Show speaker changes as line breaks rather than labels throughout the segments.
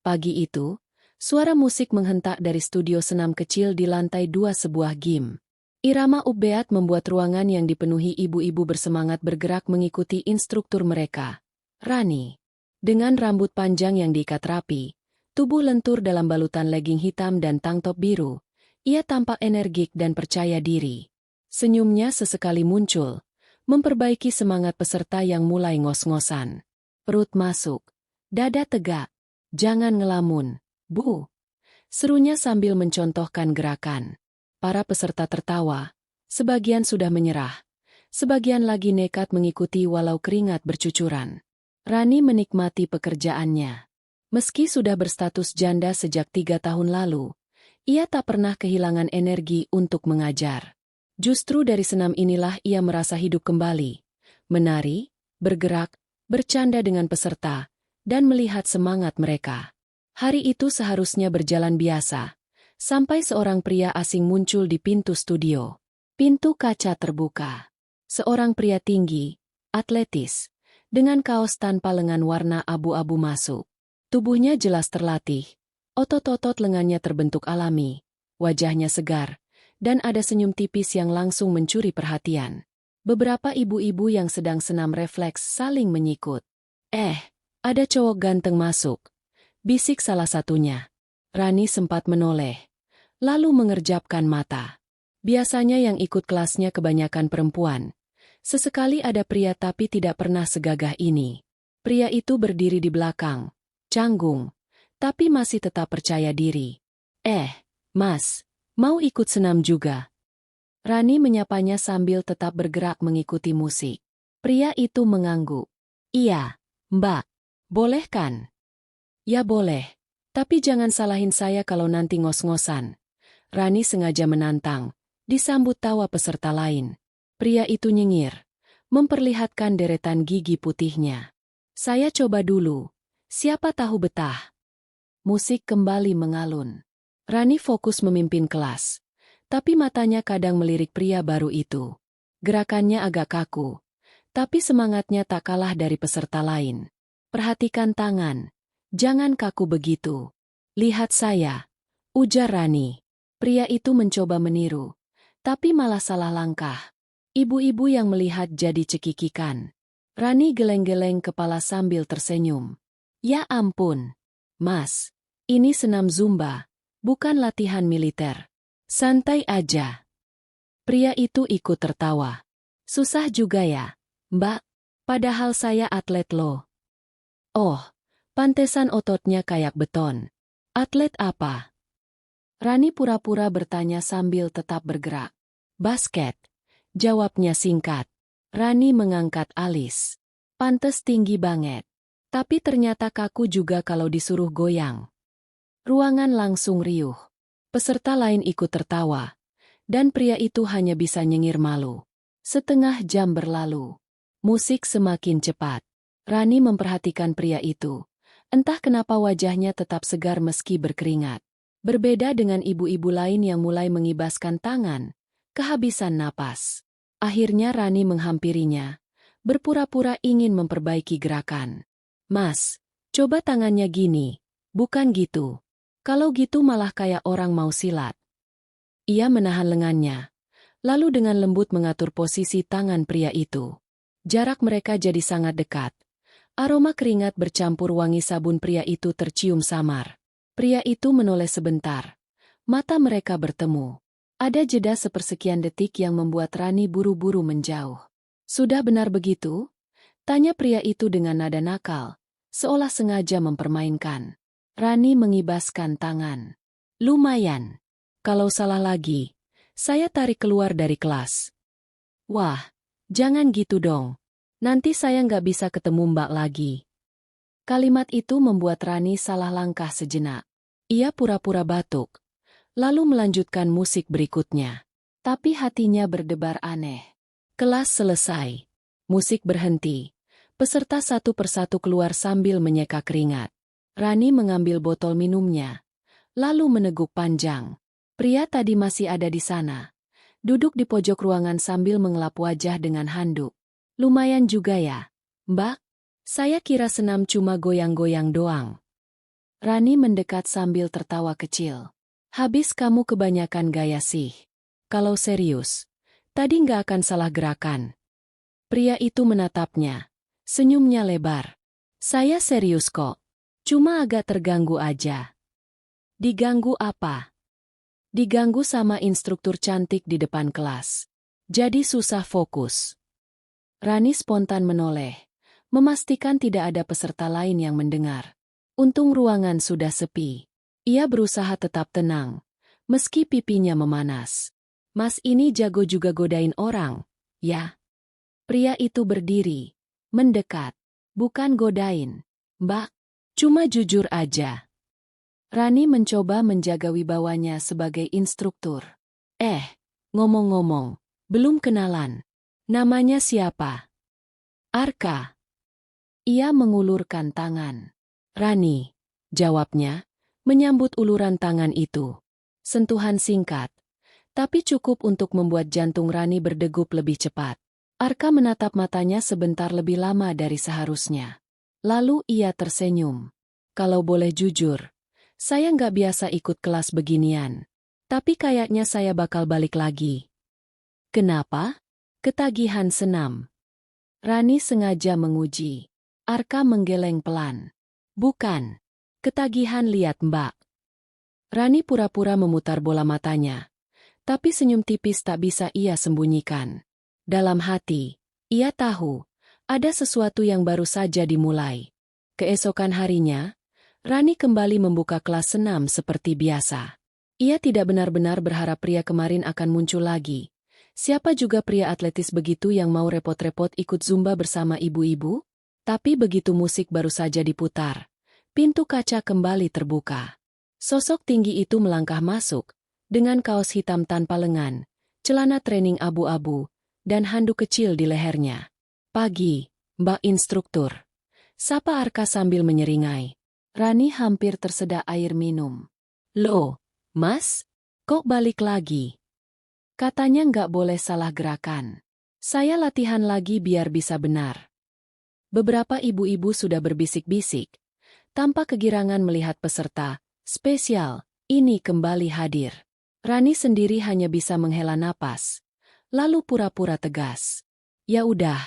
Pagi itu, suara musik menghentak dari studio senam kecil di lantai 2 sebuah gym. Irama upbeat membuat ruangan yang dipenuhi ibu-ibu bersemangat bergerak mengikuti instruktur mereka. Rani, dengan rambut panjang yang diikat rapi, tubuh lentur dalam balutan legging hitam dan tank top biru, ia tampak energik dan percaya diri. Senyumnya sesekali muncul, memperbaiki semangat peserta yang mulai ngos-ngosan. Perut masuk, dada tegak, jangan ngelamun, Bu. Serunya sambil mencontohkan gerakan. Para peserta tertawa, sebagian sudah menyerah, sebagian lagi nekat mengikuti walau keringat bercucuran. Rani menikmati pekerjaannya. Meski sudah berstatus janda sejak 3 tahun lalu, ia tak pernah kehilangan energi untuk mengajar. Justru dari senam inilah ia merasa hidup kembali. Menari, bergerak, bercanda dengan peserta, dan melihat semangat mereka. Hari itu seharusnya berjalan biasa, sampai seorang pria asing muncul di pintu studio. Pintu kaca terbuka. Seorang pria tinggi, atletis, dengan kaos tanpa lengan warna abu-abu masuk. Tubuhnya jelas terlatih, otot-otot lengannya terbentuk alami, wajahnya segar, dan ada senyum tipis yang langsung mencuri perhatian. Beberapa ibu-ibu yang sedang senam refleks saling menyikut. Ada cowok ganteng masuk, bisik salah satunya. Rani sempat menoleh, lalu mengerjapkan mata. Biasanya yang ikut kelasnya kebanyakan perempuan. Sesekali ada pria tapi tidak pernah segagah ini. Pria itu berdiri di belakang, canggung, tapi masih tetap percaya diri. Mas, mau ikut senam juga? Rani menyapanya sambil tetap bergerak mengikuti musik. Pria itu mengangguk. Iya, Mbak. Boleh kan? Ya boleh, tapi jangan salahin saya kalau nanti ngos-ngosan. Rani sengaja menantang, disambut tawa peserta lain. Pria itu nyengir, memperlihatkan deretan gigi putihnya. Saya coba dulu, siapa tahu betah. Musik kembali mengalun. Rani fokus memimpin kelas, tapi matanya kadang melirik pria baru itu. Gerakannya agak kaku, tapi semangatnya tak kalah dari peserta lain. Perhatikan tangan, jangan kaku begitu. Lihat saya, ujar Rani. Pria itu mencoba meniru, tapi malah salah langkah. Ibu-ibu yang melihat jadi cekikikan. Rani geleng-geleng kepala sambil tersenyum. Ya ampun, Mas, ini senam Zumba, bukan latihan militer. Santai aja. Pria itu ikut tertawa. Susah juga ya, Mbak, padahal saya atlet loh. Oh, pantesan ototnya kayak beton. Atlet apa? Rani pura-pura bertanya sambil tetap bergerak. Basket. Jawabnya singkat. Rani mengangkat alis. Pantes tinggi banget. Tapi ternyata kaku juga kalau disuruh goyang. Ruangan langsung riuh. Peserta lain ikut tertawa. Dan pria itu hanya bisa nyengir malu. Setengah jam berlalu. Musik semakin cepat. Rani memperhatikan pria itu. Entah kenapa wajahnya tetap segar meski berkeringat. Berbeda dengan ibu-ibu lain yang mulai mengibaskan tangan, kehabisan napas. Akhirnya Rani menghampirinya, berpura-pura ingin memperbaiki gerakan. Mas, coba tangannya gini, bukan gitu. Kalau gitu malah kayak orang mau silat. Ia menahan lengannya, lalu dengan lembut mengatur posisi tangan pria itu. Jarak mereka jadi sangat dekat. Aroma keringat bercampur wangi sabun pria itu tercium samar. Pria itu menoleh sebentar. Mata mereka bertemu. Ada jeda sepersekian detik yang membuat Rani buru-buru menjauh. Sudah benar begitu? Tanya pria itu dengan nada nakal, seolah sengaja mempermainkan. Rani mengibaskan tangan. Lumayan. Kalau salah lagi, saya tarik keluar dari kelas. Wah, jangan gitu dong. Nanti saya nggak bisa ketemu Mbak lagi. Kalimat itu membuat Rani salah langkah sejenak. Ia pura-pura batuk, lalu melanjutkan musik berikutnya. Tapi hatinya berdebar aneh. Kelas selesai. Musik berhenti. Peserta satu persatu keluar sambil menyeka keringat. Rani mengambil botol minumnya, lalu meneguk panjang. Pria tadi masih ada di sana. Duduk di pojok ruangan sambil mengelap wajah dengan handuk. Lumayan juga ya, Mbak. Saya kira senam cuma goyang-goyang doang. Rani mendekat sambil tertawa kecil. Habis kamu kebanyakan gaya sih. Kalau serius, tadi nggak akan salah gerakan. Pria itu menatapnya. Senyumnya lebar. Saya serius kok. Cuma agak terganggu aja. Diganggu apa? Diganggu sama instruktur cantik di depan kelas. Jadi susah fokus. Rani spontan menoleh, memastikan tidak ada peserta lain yang mendengar. Untung ruangan sudah sepi. Ia berusaha tetap tenang, meski pipinya memanas. Mas ini jago juga godain orang, ya? Pria itu berdiri, mendekat, bukan godain. Mbak, cuma jujur aja. Rani mencoba menjaga wibawanya sebagai instruktur. Ngomong-ngomong, belum kenalan. Namanya siapa? Arka. Ia mengulurkan tangan. Rani, jawabnya, menyambut uluran tangan itu. Sentuhan singkat, tapi cukup untuk membuat jantung Rani berdegup lebih cepat. Arka menatap matanya sebentar lebih lama dari seharusnya. Lalu ia tersenyum. Kalau boleh jujur, saya nggak biasa ikut kelas beginian. Tapi kayaknya saya bakal balik lagi. Kenapa? Ketagihan senam. Rani sengaja menguji. Arka menggeleng pelan. Bukan. Ketagihan lihat Mbak. Rani pura-pura memutar bola matanya. Tapi senyum tipis tak bisa ia sembunyikan. Dalam hati, ia tahu, ada sesuatu yang baru saja dimulai. Keesokan harinya, Rani kembali membuka kelas senam seperti biasa. Ia tidak benar-benar berharap pria kemarin akan muncul lagi. Siapa juga pria atletis begitu yang mau repot-repot ikut zumba bersama ibu-ibu? Tapi begitu musik baru saja diputar, pintu kaca kembali terbuka. Sosok tinggi itu melangkah masuk, dengan kaos hitam tanpa lengan, celana training abu-abu, dan handuk kecil di lehernya. Pagi, Mbak Instruktur. Sapa Arka sambil menyeringai. Rani hampir tersedak air minum. Loh, Mas? Kok balik lagi? Katanya nggak boleh salah gerakan. Saya latihan lagi biar bisa benar. Beberapa ibu-ibu sudah berbisik-bisik, tanpa kegirangan melihat peserta spesial ini kembali hadir. Rani sendiri hanya bisa menghela napas, lalu pura-pura tegas. Ya udah,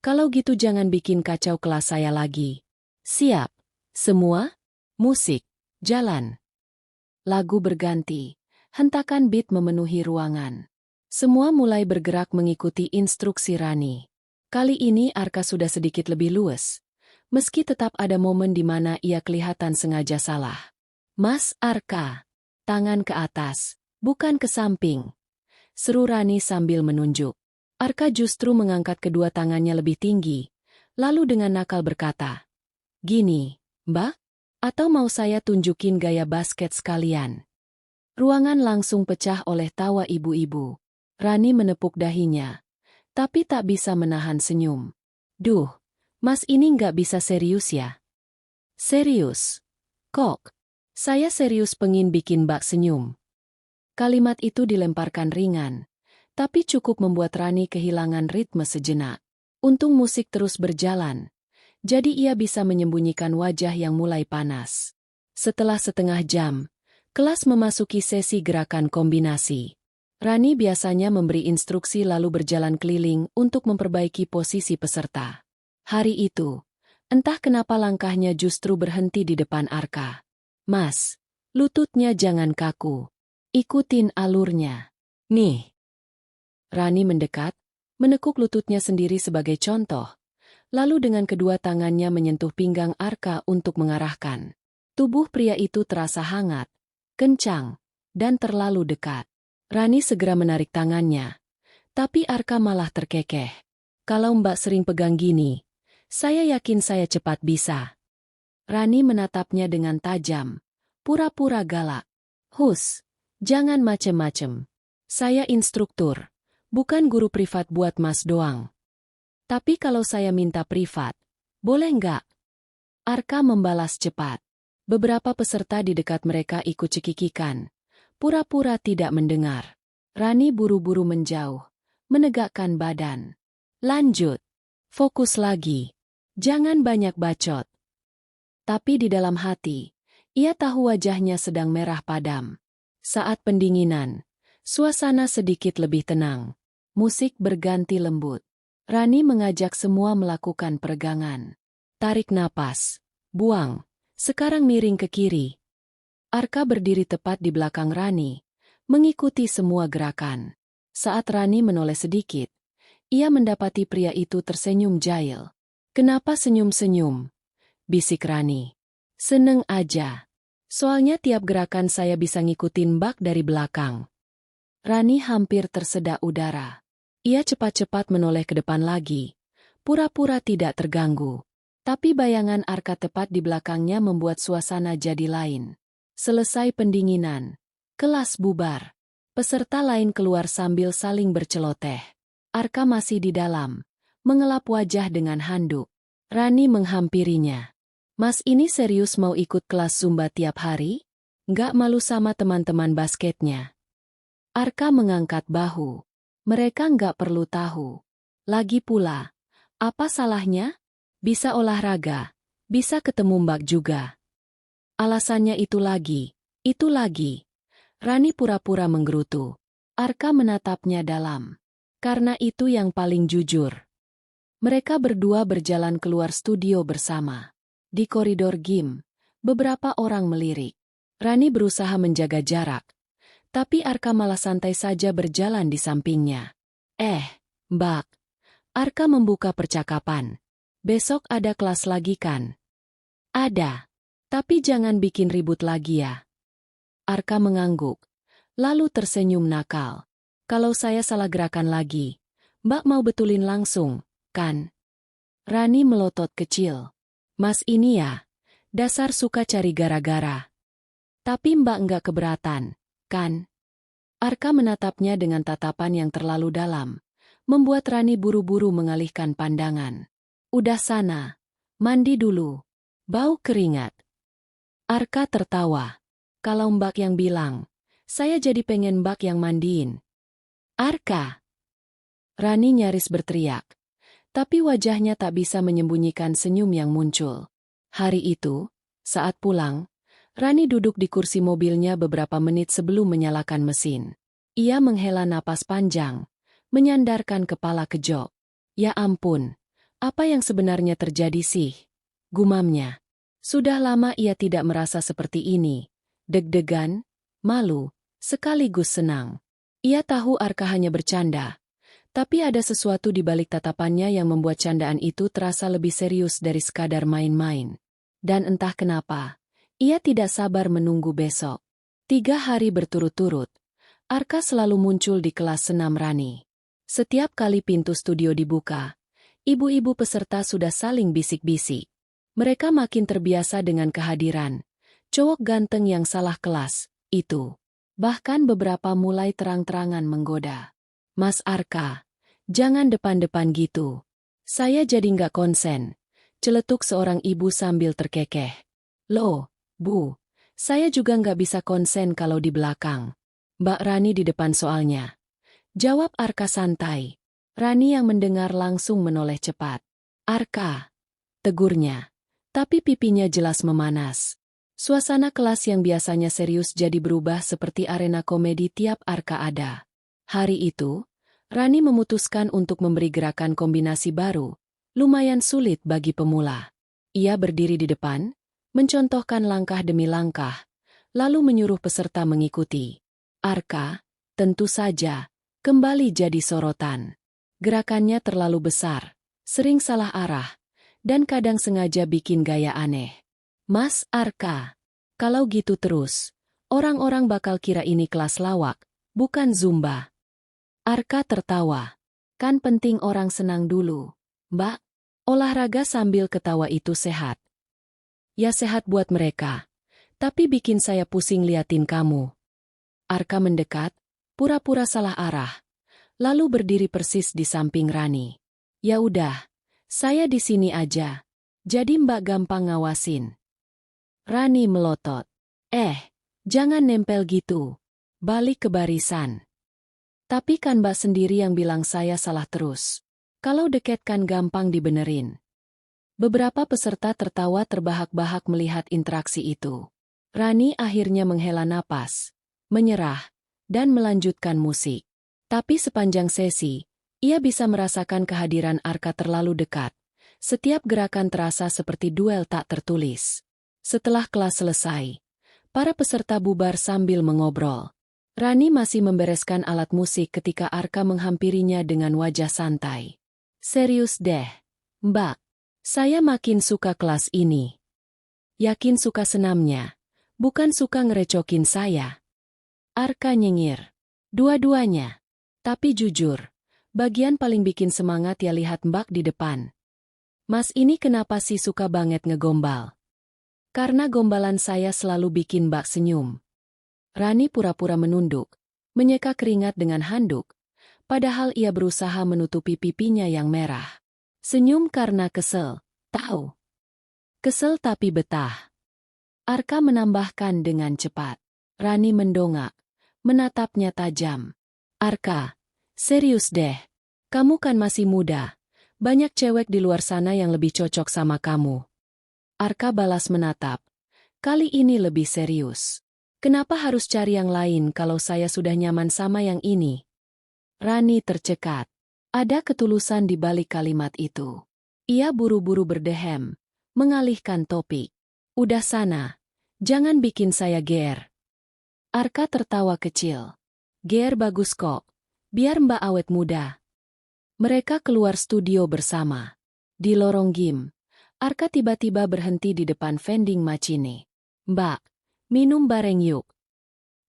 kalau gitu jangan bikin kacau kelas saya lagi. Siap? Semua? Musik, jalan. Lagu berganti, hentakan beat memenuhi ruangan. Semua mulai bergerak mengikuti instruksi Rani. Kali ini Arka sudah sedikit lebih luwes, meski tetap ada momen di mana ia kelihatan sengaja salah. Mas Arka, tangan ke atas, bukan ke samping. Seru Rani sambil menunjuk. Arka justru mengangkat kedua tangannya lebih tinggi, lalu dengan nakal berkata, "Gini, Mbak? Atau mau saya tunjukin gaya basket sekalian?" Ruangan langsung pecah oleh tawa ibu-ibu. Rani menepuk dahinya, tapi tak bisa menahan senyum. Duh, Mas ini nggak bisa serius ya? Serius? Kok? Saya serius pengin bikin Mbak senyum. Kalimat itu dilemparkan ringan, tapi cukup membuat Rani kehilangan ritme sejenak. Untung musik terus berjalan, jadi ia bisa menyembunyikan wajah yang mulai panas. Setelah setengah jam, kelas memasuki sesi gerakan kombinasi. Rani biasanya memberi instruksi lalu berjalan keliling untuk memperbaiki posisi peserta. Hari itu, entah kenapa langkahnya justru berhenti di depan Arka. Mas, lututnya jangan kaku. Ikutin alurnya. Nih. Rani mendekat, menekuk lututnya sendiri sebagai contoh, lalu dengan kedua tangannya menyentuh pinggang Arka untuk mengarahkan. Tubuh pria itu terasa hangat, kencang, dan terlalu dekat. Rani segera menarik tangannya, tapi Arka malah terkekeh. Kalau Mbak sering pegang gini, saya yakin saya cepat bisa. Rani menatapnya dengan tajam, pura-pura galak. Hus, jangan macem-macem. Saya instruktur, bukan guru privat buat Mas doang. Tapi kalau saya minta privat, boleh nggak? Arka membalas cepat. Beberapa peserta di dekat mereka ikut cekikikan, pura-pura tidak mendengar. Rani buru-buru menjauh, menegakkan badan. Lanjut. Fokus lagi. Jangan banyak bacot. Tapi di dalam hati, Ia tahu wajahnya sedang merah padam. Saat pendinginan, suasana sedikit lebih tenang. Musik berganti lembut. Rani mengajak semua melakukan peregangan. Tarik napas. Buang. Sekarang miring ke kiri. Arka berdiri tepat di belakang Rani, mengikuti semua gerakan. Saat Rani menoleh sedikit, ia mendapati pria itu tersenyum jahil. "Kenapa senyum-senyum?" bisik Rani. "Seneng aja. Soalnya tiap gerakan saya bisa ngikutin Mbak dari belakang." Rani hampir tersedak udara. Ia cepat-cepat menoleh ke depan lagi, pura-pura tidak terganggu. Tapi bayangan Arka tepat di belakangnya membuat suasana jadi lain. Selesai pendinginan, kelas bubar. Peserta lain keluar sambil saling berceloteh. Arka masih di dalam, mengelap wajah dengan handuk. Rani menghampirinya. "Mas ini serius mau ikut kelas Zumba tiap hari? Nggak malu sama teman-teman basketnya?" Arka mengangkat bahu. "Mereka nggak perlu tahu. Lagi pula, apa salahnya? Bisa olahraga, bisa ketemu Mbak juga." Alasannya itu lagi, itu lagi. Rani pura-pura menggerutu. Arka menatapnya dalam. Karena itu yang paling jujur. Mereka berdua berjalan keluar studio bersama. Di koridor gym, beberapa orang melirik. Rani berusaha menjaga jarak. Tapi Arka malah santai saja berjalan di sampingnya. Mbak." Arka membuka percakapan. "Besok ada kelas lagi kan?" "Ada. Tapi jangan bikin ribut lagi ya." Arka mengangguk, lalu tersenyum nakal. "Kalau saya salah gerakan lagi, Mbak mau betulin langsung, kan?" Rani melotot kecil. "Mas ini ya, dasar suka cari gara-gara. Tapi Mbak nggak keberatan, kan?" Arka menatapnya dengan tatapan yang terlalu dalam, membuat Rani buru-buru mengalihkan pandangan. "Udah sana, mandi dulu. Bau keringat." Arka tertawa. "Kalau Mbak yang bilang, saya jadi pengen Mbak yang mandiin." "Arka!" Rani nyaris berteriak. Tapi wajahnya tak bisa menyembunyikan senyum yang muncul. Hari itu, saat pulang, Rani duduk di kursi mobilnya beberapa menit sebelum menyalakan mesin. Ia menghela napas panjang, menyandarkan kepala ke jok. "Ya ampun, apa yang sebenarnya terjadi sih?" gumamnya. Sudah lama ia tidak merasa seperti ini. Deg-degan, malu, sekaligus senang. Ia tahu Arka hanya bercanda. Tapi ada sesuatu di balik tatapannya yang membuat candaan itu terasa lebih serius dari sekadar main-main. Dan entah kenapa, ia tidak sabar menunggu besok. 3 hari berturut-turut, Arka selalu muncul di kelas senam Rani. Setiap kali pintu studio dibuka, ibu-ibu peserta sudah saling bisik-bisik. Mereka makin terbiasa dengan kehadiran cowok ganteng yang salah kelas itu. Bahkan beberapa mulai terang-terangan menggoda. "Mas Arka, jangan depan-depan gitu. Saya jadi nggak konsen," celetuk seorang ibu sambil terkekeh. "Loh, Bu, saya juga nggak bisa konsen kalau di belakang. Mbak Rani di depan soalnya," jawab Arka santai. Rani yang mendengar langsung menoleh cepat. "Arka," tegurnya. Tapi pipinya jelas memanas. Suasana kelas yang biasanya serius jadi berubah seperti arena komedi tiap Arka ada. Hari itu, Rani memutuskan untuk memberi gerakan kombinasi baru, lumayan sulit bagi pemula. Ia berdiri di depan, mencontohkan langkah demi langkah, lalu menyuruh peserta mengikuti. Arka, tentu saja, kembali jadi sorotan. Gerakannya terlalu besar, sering salah arah, dan kadang sengaja bikin gaya aneh. "Mas Arka, kalau gitu terus, orang-orang bakal kira ini kelas lawak, bukan Zumba." Arka tertawa. "Kan penting orang senang dulu, Mbak." Olahraga sambil ketawa itu sehat. "Ya sehat buat mereka, tapi bikin saya pusing liatin kamu." Arka mendekat, pura-pura salah arah, lalu berdiri persis di samping Rani. "Ya udah, saya di sini aja. Jadi Mbak gampang ngawasin." Rani melotot. Jangan nempel gitu. Balik ke barisan." "Tapi kan Mbak sendiri yang bilang saya salah terus. Kalau deket kan gampang dibenerin." Beberapa peserta tertawa terbahak-bahak melihat interaksi itu. Rani akhirnya menghela napas, menyerah, dan melanjutkan musik. Tapi sepanjang sesi, ia bisa merasakan kehadiran Arka terlalu dekat. Setiap gerakan terasa seperti duel tak tertulis. Setelah kelas selesai, para peserta bubar sambil mengobrol. Rani masih membereskan alat musik ketika Arka menghampirinya dengan wajah santai. Serius deh, Mbak. Saya makin suka kelas ini. Yakin suka senamnya, bukan suka ngerecokin saya. Arka nyengir. Dua-duanya. Tapi jujur, bagian paling bikin semangat ya lihat Mbak di depan. Mas ini kenapa sih suka banget ngegombal? Karena gombalan saya selalu bikin Mbak senyum. Rani pura-pura menunduk, menyeka keringat dengan handuk, padahal ia berusaha menutupi pipinya yang merah. Senyum karena kesel, tahu. Kesel tapi betah. Arka menambahkan dengan cepat. Rani mendongak, menatapnya tajam. Arka, serius deh. Kamu kan masih muda. Banyak cewek di luar sana yang lebih cocok sama kamu. Arka balas menatap. Kali ini lebih serius. Kenapa harus cari yang lain kalau saya sudah nyaman sama yang ini? Rani tercekat. Ada ketulusan di balik kalimat itu. Ia buru-buru berdehem, mengalihkan topik. Udah sana, jangan bikin saya ger. Arka tertawa kecil. Ger bagus kok, biar Mbak awet muda. Mereka keluar studio bersama. Di lorong gym, Arka tiba-tiba berhenti di depan vending machine. Mbak, minum bareng yuk.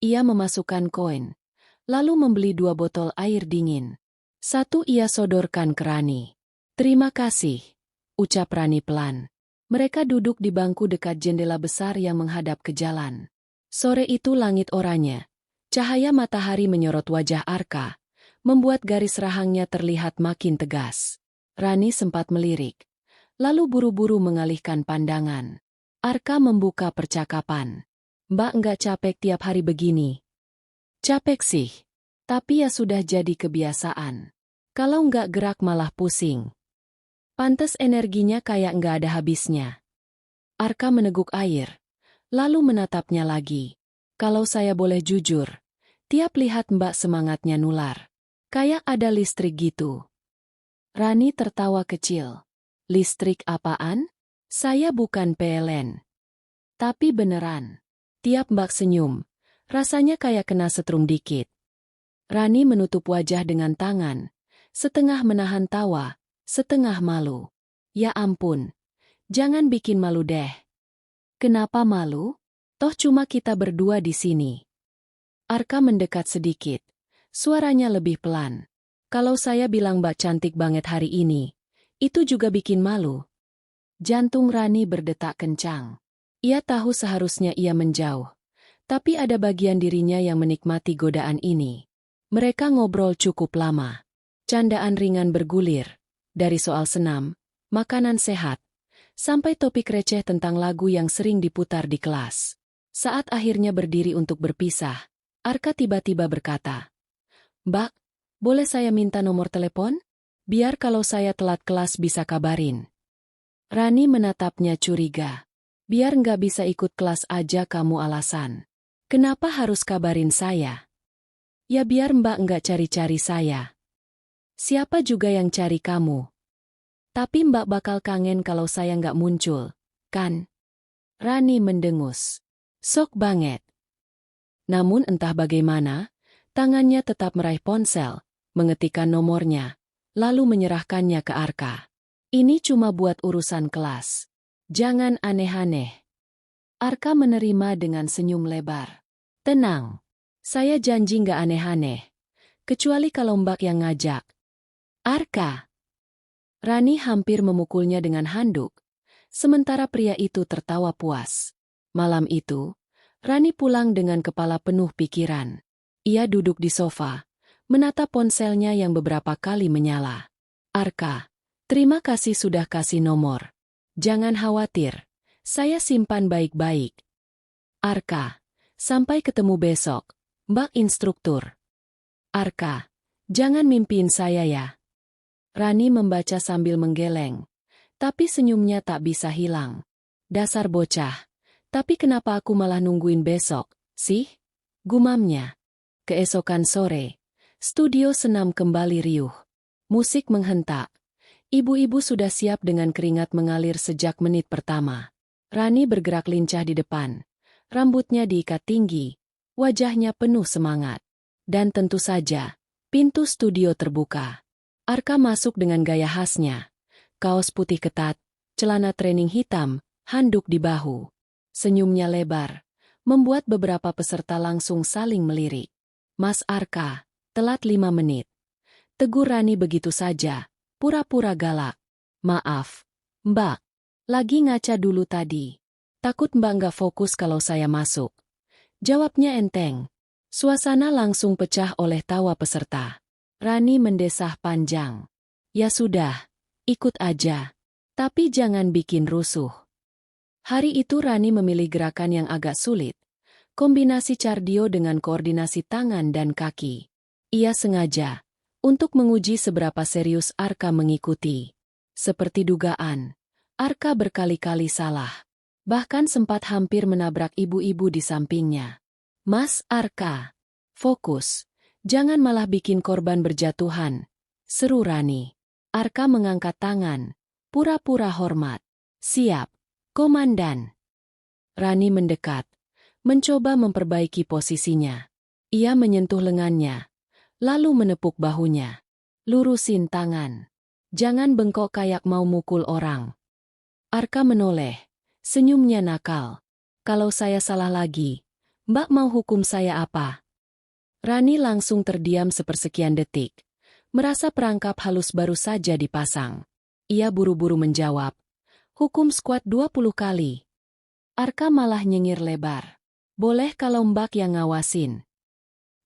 Ia memasukkan koin, lalu membeli 2 botol air dingin. Satu ia sodorkan ke Rani. Terima kasih, ucap Rani pelan. Mereka duduk di bangku dekat jendela besar yang menghadap ke jalan. Sore itu langit oranye. Cahaya matahari menyorot wajah Arka, membuat garis rahangnya terlihat makin tegas. Rani sempat melirik, lalu buru-buru mengalihkan pandangan. Arka membuka percakapan. Mbak nggak capek tiap hari begini? Capek sih, tapi ya sudah jadi kebiasaan. Kalau nggak gerak malah pusing. Pantes energinya kayak nggak ada habisnya. Arka meneguk air, lalu menatapnya lagi. Kalau saya boleh jujur, tiap lihat Mbak semangatnya nular. Kayak ada listrik gitu. Rani tertawa kecil. Listrik apaan? Saya bukan PLN. Tapi beneran. Tiap Mbak senyum, rasanya kayak kena setrum dikit. Rani menutup wajah dengan tangan, setengah menahan tawa, setengah malu. Ya ampun, jangan bikin malu deh. Kenapa malu? Toh cuma kita berdua di sini. Arka mendekat sedikit. Suaranya lebih pelan. Kalau saya bilang Mbak cantik banget hari ini, itu juga bikin malu. Jantung Rani berdetak kencang. Ia tahu seharusnya ia menjauh. Tapi ada bagian dirinya yang menikmati godaan ini. Mereka ngobrol cukup lama. Candaan ringan bergulir. Dari soal senam, makanan sehat, sampai topik receh tentang lagu yang sering diputar di kelas. Saat akhirnya berdiri untuk berpisah, Arka tiba-tiba berkata, Mbak, boleh saya minta nomor telepon? Biar kalau saya telat kelas bisa kabarin. Rani menatapnya curiga. Biar nggak bisa ikut kelas aja kamu alasan. Kenapa harus kabarin saya? Ya biar Mbak nggak cari-cari saya. Siapa juga yang cari kamu? Tapi Mbak bakal kangen kalau saya nggak muncul, kan? Rani mendengus. Sok banget. Namun entah bagaimana, tangannya tetap meraih ponsel, mengetikkan nomornya, lalu menyerahkannya ke Arka. Ini cuma buat urusan kelas. Jangan aneh-aneh. Arka menerima dengan senyum lebar. Tenang, saya janji nggak aneh-aneh. Kecuali kalau Mbak yang ngajak. Arka. Rani hampir memukulnya dengan handuk, sementara pria itu tertawa puas. Malam itu, Rani pulang dengan kepala penuh pikiran. Ia duduk di sofa, menatap ponselnya yang beberapa kali menyala. Arka, terima kasih sudah kasih nomor. Jangan khawatir, saya simpan baik-baik. Arka, sampai ketemu besok, Mbak Instruktur. Arka, jangan mimpiin saya ya. Rani membaca sambil menggeleng, tapi senyumnya tak bisa hilang. Dasar bocah, Tapi kenapa aku malah nungguin besok, sih? Gumamnya. Keesokan sore, studio senam kembali riuh. Musik menghentak. Ibu-ibu sudah siap dengan keringat mengalir sejak menit pertama. Rani bergerak lincah di depan. Rambutnya diikat tinggi. Wajahnya penuh semangat. Dan tentu saja, pintu studio terbuka. Arka masuk dengan gaya khasnya. Kaos putih ketat, celana training hitam, handuk di bahu. Senyumnya lebar, membuat beberapa peserta langsung saling melirik. Mas Arka, telat 5 menit. Tegur Rani begitu saja, pura-pura galak. Maaf, Mbak. Lagi ngaca dulu tadi. Takut Mbak nggak fokus kalau saya masuk. Jawabnya enteng. Suasana langsung pecah oleh tawa peserta. Rani mendesah panjang. Ya sudah, ikut aja. Tapi jangan bikin rusuh. Hari itu Rani memilih gerakan yang agak sulit. Kombinasi cardio dengan koordinasi tangan dan kaki. Ia sengaja untuk menguji seberapa serius Arka mengikuti. Seperti dugaan, Arka berkali-kali salah. Bahkan sempat hampir menabrak ibu-ibu di sampingnya. Mas Arka, fokus. Jangan malah bikin korban berjatuhan. Seru Rani. Arka mengangkat tangan. Pura-pura hormat. Siap, Komandan. Rani mendekat. Mencoba memperbaiki posisinya. Ia menyentuh lengannya. Lalu menepuk bahunya. Lurusin tangan. Jangan bengkok kayak mau mukul orang. Arka menoleh. Senyumnya nakal. Kalau saya salah lagi, Mbak mau hukum saya apa? Rani langsung terdiam sepersekian detik. Merasa perangkap halus baru saja dipasang. Ia buru-buru menjawab. Hukum squat 20 kali. Arka malah nyengir lebar. Boleh kalau Mbak yang ngawasin.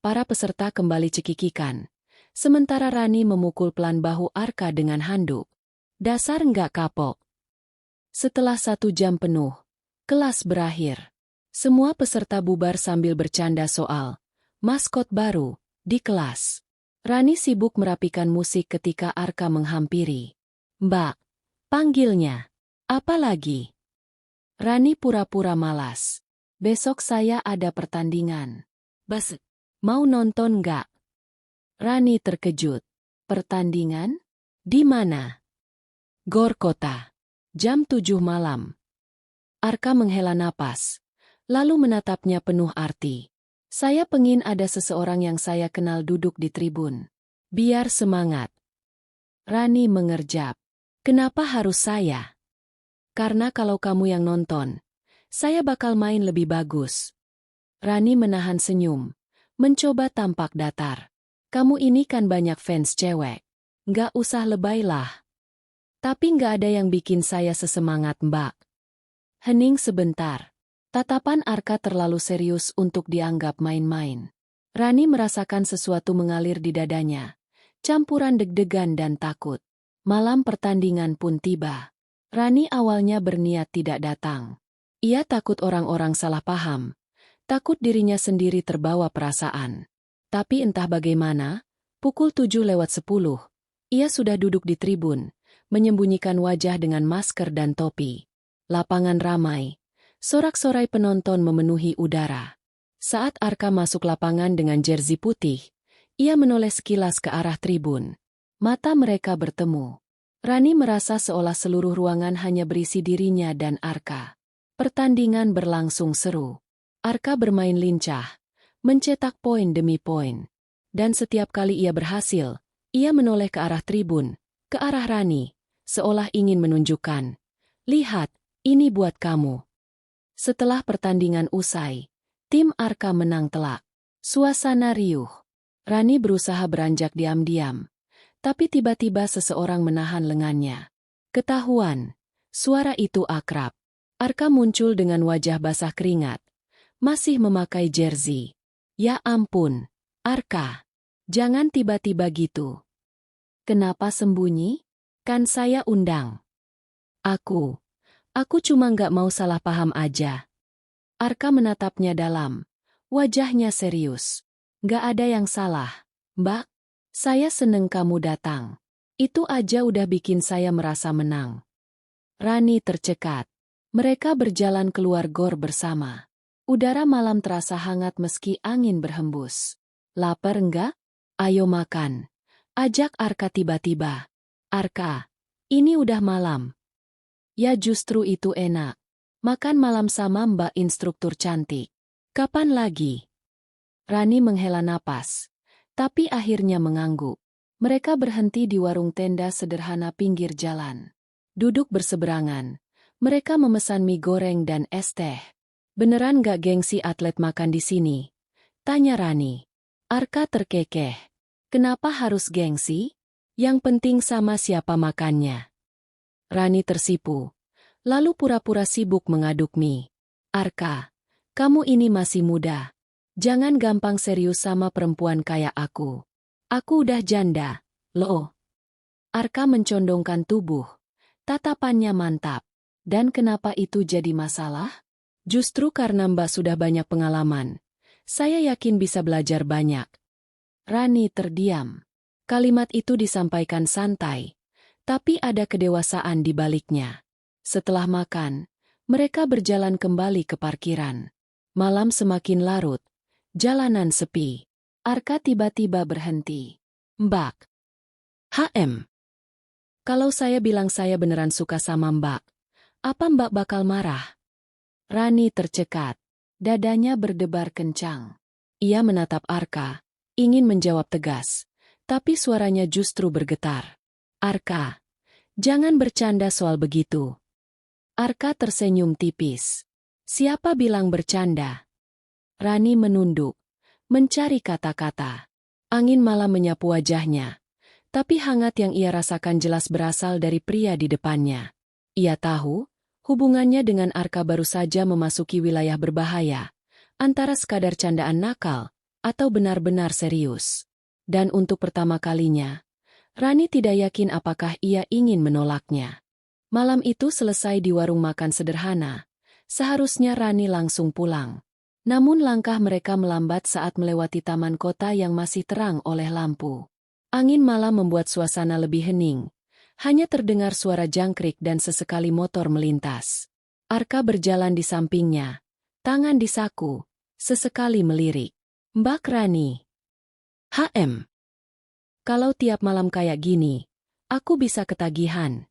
Para peserta kembali cekikikan. Sementara Rani memukul pelan bahu Arka dengan handuk. Dasar nggak kapok. Setelah 1 jam penuh, kelas berakhir. Semua peserta bubar sambil bercanda soal maskot baru di kelas. Rani sibuk merapikan musik ketika Arka menghampiri. Mbak, panggilnya. Apa lagi? Rani pura-pura malas. Besok saya ada pertandingan. Bas, mau nonton nggak? Rani terkejut. Pertandingan? Di mana? Gor Kota. Jam 7 malam. Arka menghela napas. Lalu menatapnya penuh arti. Saya pengin ada seseorang yang saya kenal duduk di tribun. Biar semangat. Rani mengerjap. Kenapa harus saya? Karena kalau kamu yang nonton, saya bakal main lebih bagus. Rani menahan senyum, mencoba tampak datar. Kamu ini kan banyak fans cewek. Nggak usah lebay lah. Tapi nggak ada yang bikin saya sesemangat Mbak. Hening sebentar. Tatapan Arka terlalu serius untuk dianggap main-main. Rani merasakan sesuatu mengalir di dadanya. Campuran deg-degan dan takut. Malam pertandingan pun tiba. Rani awalnya berniat tidak datang. Ia takut orang-orang salah paham. Takut dirinya sendiri terbawa perasaan. Tapi entah bagaimana, pukul 7:10, ia sudah duduk di tribun, menyembunyikan wajah dengan masker dan topi. Lapangan ramai. Sorak-sorai penonton memenuhi udara. Saat Arka masuk lapangan dengan jersey putih, ia menoleh sekilas ke arah tribun. Mata mereka bertemu. Rani merasa seolah seluruh ruangan hanya berisi dirinya dan Arka. Pertandingan berlangsung seru. Arka bermain lincah, mencetak poin demi poin. Dan setiap kali ia berhasil, ia menoleh ke arah tribun, ke arah Rani, seolah ingin menunjukkan, "Lihat, ini buat kamu." Setelah pertandingan usai, tim Arka menang telak. Suasana riuh. Rani berusaha beranjak diam-diam. Tapi tiba-tiba seseorang menahan lengannya. Ketahuan, suara itu akrab. Arka muncul dengan wajah basah keringat. Masih memakai jersey. Ya ampun, Arka. Jangan tiba-tiba gitu. Kenapa sembunyi? Kan saya undang. Aku cuma nggak mau salah paham aja. Arka menatapnya dalam. Wajahnya serius. Nggak ada yang salah, Mbak. Saya seneng kamu datang. Itu aja udah bikin saya merasa menang. Rani tercekat. Mereka berjalan keluar gor bersama. Udara malam terasa hangat meski angin berhembus. Lapar enggak? Ayo makan. Ajak Arka tiba-tiba. Arka, ini udah malam. Ya justru itu enak. Makan malam sama Mbak instruktur cantik. Kapan lagi? Rani menghela napas. Tapi akhirnya mengangguk. Mereka berhenti di warung tenda sederhana pinggir jalan. Duduk berseberangan. Mereka memesan mie goreng dan es teh. Beneran gak gengsi atlet makan di sini? Tanya Rani. Arka terkekeh. Kenapa harus gengsi? Yang penting sama siapa makannya. Rani tersipu. Lalu pura-pura sibuk mengaduk mie. Arka, kamu ini masih muda. Jangan gampang serius sama perempuan kayak aku. Aku udah janda, loh. Arka mencondongkan tubuh. Tatapannya mantap. Dan kenapa itu jadi masalah? Justru karena Mbak sudah banyak pengalaman. Saya yakin bisa belajar banyak. Rani terdiam. Kalimat itu disampaikan santai. Tapi ada kedewasaan di baliknya. Setelah makan, mereka berjalan kembali ke parkiran. Malam semakin larut. Jalanan sepi. Arka tiba-tiba berhenti. Mbak. HM. Kalau saya bilang saya beneran suka sama Mbak, apa Mbak bakal marah? Rani tercekat. Dadanya berdebar kencang. Ia menatap Arka, ingin menjawab tegas. Tapi suaranya justru bergetar. Arka, jangan bercanda soal begitu. Arka tersenyum tipis. Siapa bilang bercanda? Rani menunduk. Mencari kata-kata. Angin malam menyapu wajahnya. Tapi hangat yang ia rasakan jelas berasal dari pria di depannya. Ia tahu, hubungannya dengan Arka baru saja memasuki wilayah berbahaya. Antara sekadar candaan nakal, atau benar-benar serius. Dan untuk pertama kalinya, Rani tidak yakin apakah ia ingin menolaknya. Malam itu selesai di warung makan sederhana. Seharusnya Rani langsung pulang. Namun langkah mereka melambat saat melewati taman kota yang masih terang oleh lampu. Angin malam membuat suasana lebih hening. Hanya terdengar suara jangkrik dan sesekali motor melintas. Arka berjalan di sampingnya. Tangan di saku. Sesekali melirik. Mbak Rani. HM. Kalau tiap malam kayak gini, aku bisa ketagihan.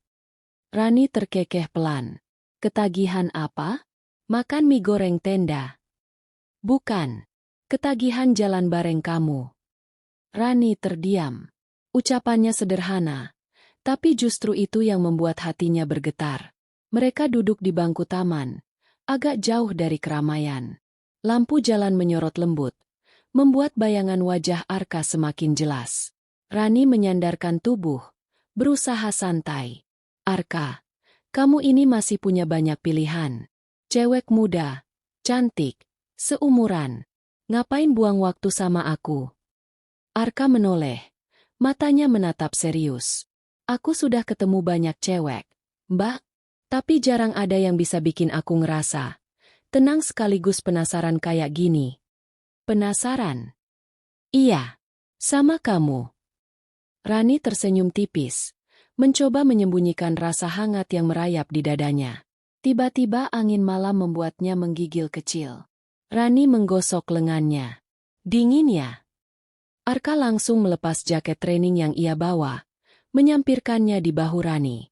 Rani terkekeh pelan. Ketagihan apa? Makan mie goreng tenda. Bukan. Ketagihan jalan bareng kamu. Rani terdiam. Ucapannya sederhana. Tapi justru itu yang membuat hatinya bergetar. Mereka duduk di bangku taman. Agak jauh dari keramaian. Lampu jalan menyorot lembut. Membuat bayangan wajah Arka semakin jelas. Rani menyandarkan tubuh. Berusaha santai. Arka, kamu ini masih punya banyak pilihan. Cewek muda. Cantik. Seumuran. Ngapain buang waktu sama aku? Arka menoleh. Matanya menatap serius. Aku sudah ketemu banyak cewek, Mbak. Tapi jarang ada yang bisa bikin aku ngerasa tenang sekaligus penasaran kayak gini. Penasaran? Iya. Sama kamu. Rani tersenyum tipis. Mencoba menyembunyikan rasa hangat yang merayap di dadanya. Tiba-tiba angin malam membuatnya menggigil kecil. Rani menggosok lengannya. Dingin ya? Arka langsung melepas jaket training yang ia bawa, menyampirkannya di bahu Rani.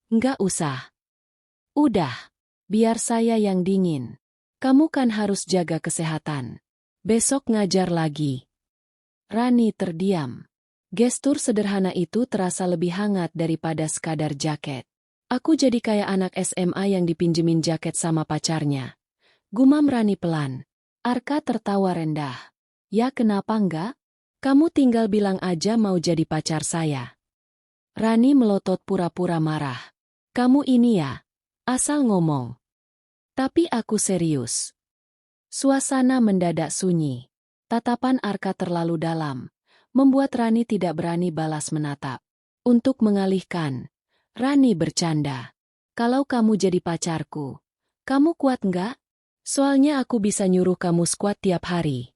Nggak usah. Udah, biar saya yang dingin. Kamu kan harus jaga kesehatan. Besok ngajar lagi. Rani terdiam. Gestur sederhana itu terasa lebih hangat daripada sekadar jaket. Aku jadi kayak anak SMA yang dipinjemin jaket sama pacarnya. Gumam Rani pelan. Arka tertawa rendah. Ya kenapa enggak? Kamu tinggal bilang aja mau jadi pacar saya. Rani melotot pura-pura marah. Kamu ini ya, asal ngomong. Tapi aku serius. Suasana mendadak sunyi. Tatapan Arka terlalu dalam, membuat Rani tidak berani balas menatap. Untuk mengalihkan, Rani bercanda. Kalau kamu jadi pacarku, kamu kuat enggak? Soalnya aku bisa nyuruh kamu squat tiap hari.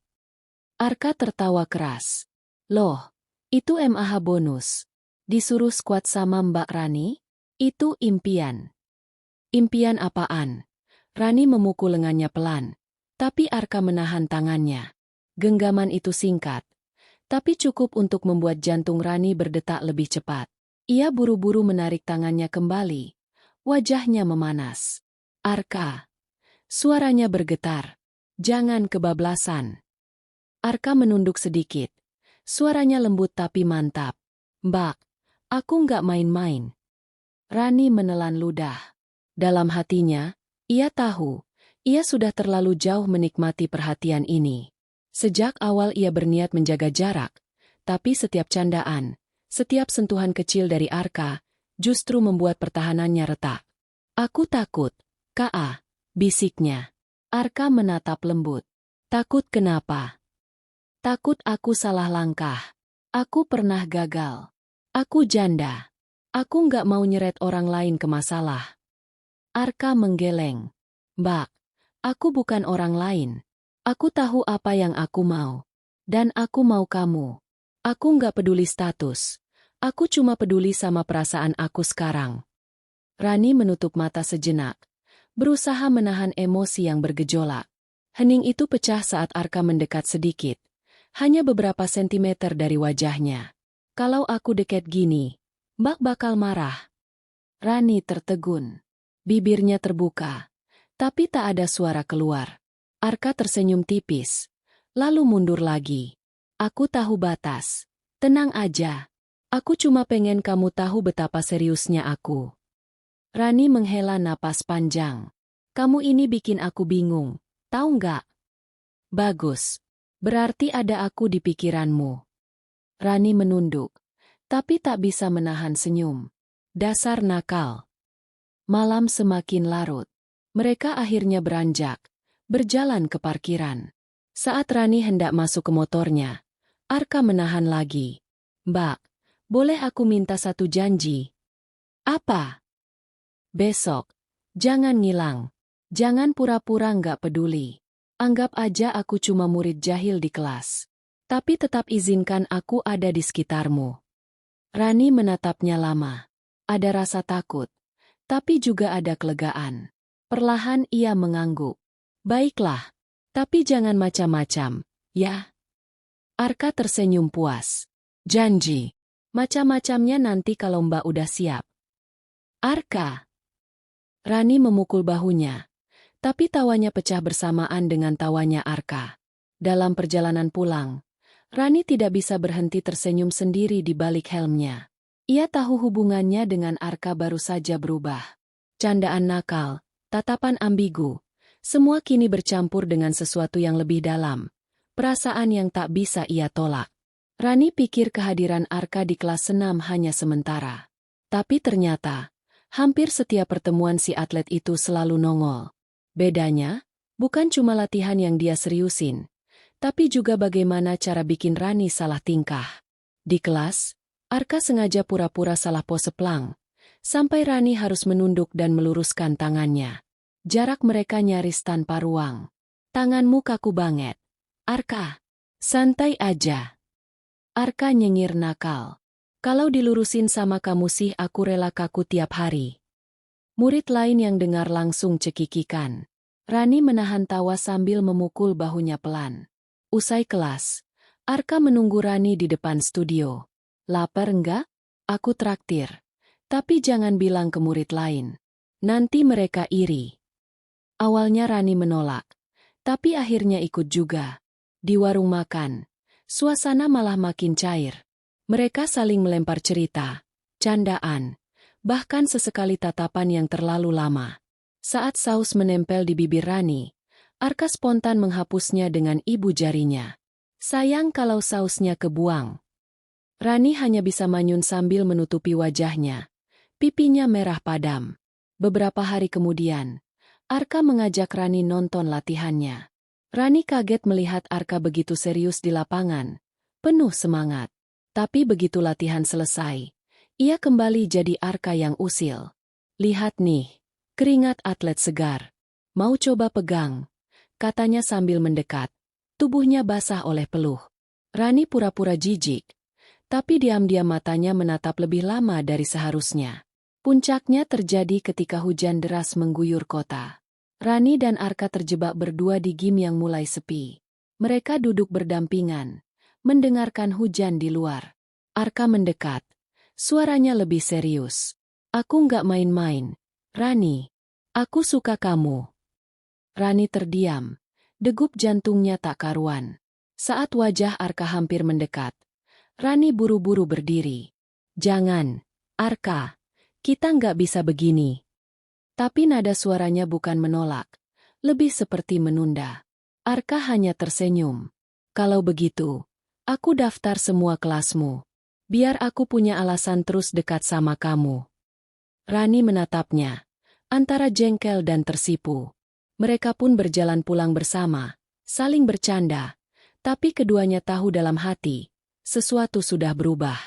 Arka tertawa keras. Loh, itu MAH bonus. Disuruh squat sama Mbak Rani? Itu impian. Impian apaan? Rani memukul lengannya pelan. Tapi Arka menahan tangannya. Genggaman itu singkat. Tapi cukup untuk membuat jantung Rani berdetak lebih cepat. Ia buru-buru menarik tangannya kembali. Wajahnya memanas. Arka. Suaranya bergetar. Jangan kebablasan. Arka menunduk sedikit. Suaranya lembut tapi mantap. Mbak, aku nggak main-main. Rani menelan ludah. Dalam hatinya, ia tahu, ia sudah terlalu jauh menikmati perhatian ini. Sejak awal ia berniat menjaga jarak, tapi setiap candaan, setiap sentuhan kecil dari Arka, justru membuat pertahanannya retak. Aku takut, Ka, bisiknya. Arka menatap lembut. Takut kenapa? Takut aku salah langkah. Aku pernah gagal. Aku janda. Aku nggak mau nyeret orang lain ke masalah. Arka menggeleng. Mbak, aku bukan orang lain. Aku tahu apa yang aku mau. Dan aku mau kamu. Aku nggak peduli status. Aku cuma peduli sama perasaan aku sekarang. Rani menutup mata sejenak. Berusaha menahan emosi yang bergejolak. Hening itu pecah saat Arka mendekat sedikit. Hanya beberapa sentimeter dari wajahnya. Kalau aku dekat gini, Mbak bakal marah. Rani tertegun. Bibirnya terbuka. Tapi tak ada suara keluar. Arka tersenyum tipis. Lalu mundur lagi. Aku tahu batas. Tenang aja. Aku cuma pengen kamu tahu betapa seriusnya aku. Rani menghela napas panjang. Kamu ini bikin aku bingung. Tahu nggak? Bagus. Berarti ada aku di pikiranmu. Rani menunduk, tapi tak bisa menahan senyum. Dasar nakal. Malam semakin larut. Mereka akhirnya beranjak, berjalan ke parkiran. Saat Rani hendak masuk ke motornya, Arka menahan lagi. Mbak, boleh aku minta satu janji? Apa? Besok, jangan ngilang. Jangan pura-pura nggak peduli. Anggap aja aku cuma murid jahil di kelas. Tapi tetap izinkan aku ada di sekitarmu. Rani menatapnya lama. Ada rasa takut. Tapi juga ada kelegaan. Perlahan ia mengangguk. Baiklah. Tapi jangan macam-macam, ya? Arka tersenyum puas. Janji. Macam-macamnya nanti kalau Mbak udah siap. Arka. Rani memukul bahunya. Tapi tawanya pecah bersamaan dengan tawanya Arka. Dalam perjalanan pulang, Rani tidak bisa berhenti tersenyum sendiri di balik helmnya. Ia tahu hubungannya dengan Arka baru saja berubah. Candaan nakal, tatapan ambigu, semua kini bercampur dengan sesuatu yang lebih dalam. Perasaan yang tak bisa ia tolak. Rani pikir kehadiran Arka di kelas senam hanya sementara. Tapi ternyata, hampir setiap pertemuan si atlet itu selalu nongol. Bedanya, bukan cuma latihan yang dia seriusin, tapi juga bagaimana cara bikin Rani salah tingkah. Di kelas, Arka sengaja pura-pura salah pose plank, sampai Rani harus menunduk dan meluruskan tangannya. Jarak mereka nyaris tanpa ruang. Tanganmu kaku banget. Arka, santai aja. Arka nyengir nakal. Kalau dilurusin sama kamu sih aku rela kaku tiap hari. Murid lain yang dengar langsung cekikikan. Rani menahan tawa sambil memukul bahunya pelan. Usai kelas, Arka menunggu Rani di depan studio. Lapar enggak? Aku traktir. Tapi jangan bilang ke murid lain. Nanti mereka iri. Awalnya Rani menolak. Tapi akhirnya ikut juga. Di warung makan, suasana malah makin cair. Mereka saling melempar cerita, candaan, bahkan sesekali tatapan yang terlalu lama. Saat saus menempel di bibir Rani, Arka spontan menghapusnya dengan ibu jarinya. Sayang kalau sausnya kebuang. Rani hanya bisa manyun sambil menutupi wajahnya. Pipinya merah padam. Beberapa hari kemudian, Arka mengajak Rani nonton latihannya. Rani kaget melihat Arka begitu serius di lapangan, penuh semangat. Tapi begitu latihan selesai, ia kembali jadi Arka yang usil. Lihat nih, keringat atlet segar. Mau coba pegang? Katanya sambil mendekat. Tubuhnya basah oleh peluh. Rani pura-pura jijik. Tapi diam-diam matanya menatap lebih lama dari seharusnya. Puncaknya terjadi ketika hujan deras mengguyur kota. Rani dan Arka terjebak berdua di game yang mulai sepi. Mereka duduk berdampingan, mendengarkan hujan di luar. Arka mendekat. Suaranya lebih serius. Aku nggak main-main. Rani, aku suka kamu. Rani terdiam. Degup jantungnya tak karuan. Saat wajah Arka hampir mendekat, Rani buru-buru berdiri. Jangan, Arka. Kita nggak bisa begini. Tapi nada suaranya bukan menolak, lebih seperti menunda. Arka hanya tersenyum. Kalau begitu, aku daftar semua kelasmu. Biar aku punya alasan terus dekat sama kamu. Rani menatapnya, antara jengkel dan tersipu. Mereka pun berjalan pulang bersama, saling bercanda. Tapi keduanya tahu dalam hati, sesuatu sudah berubah.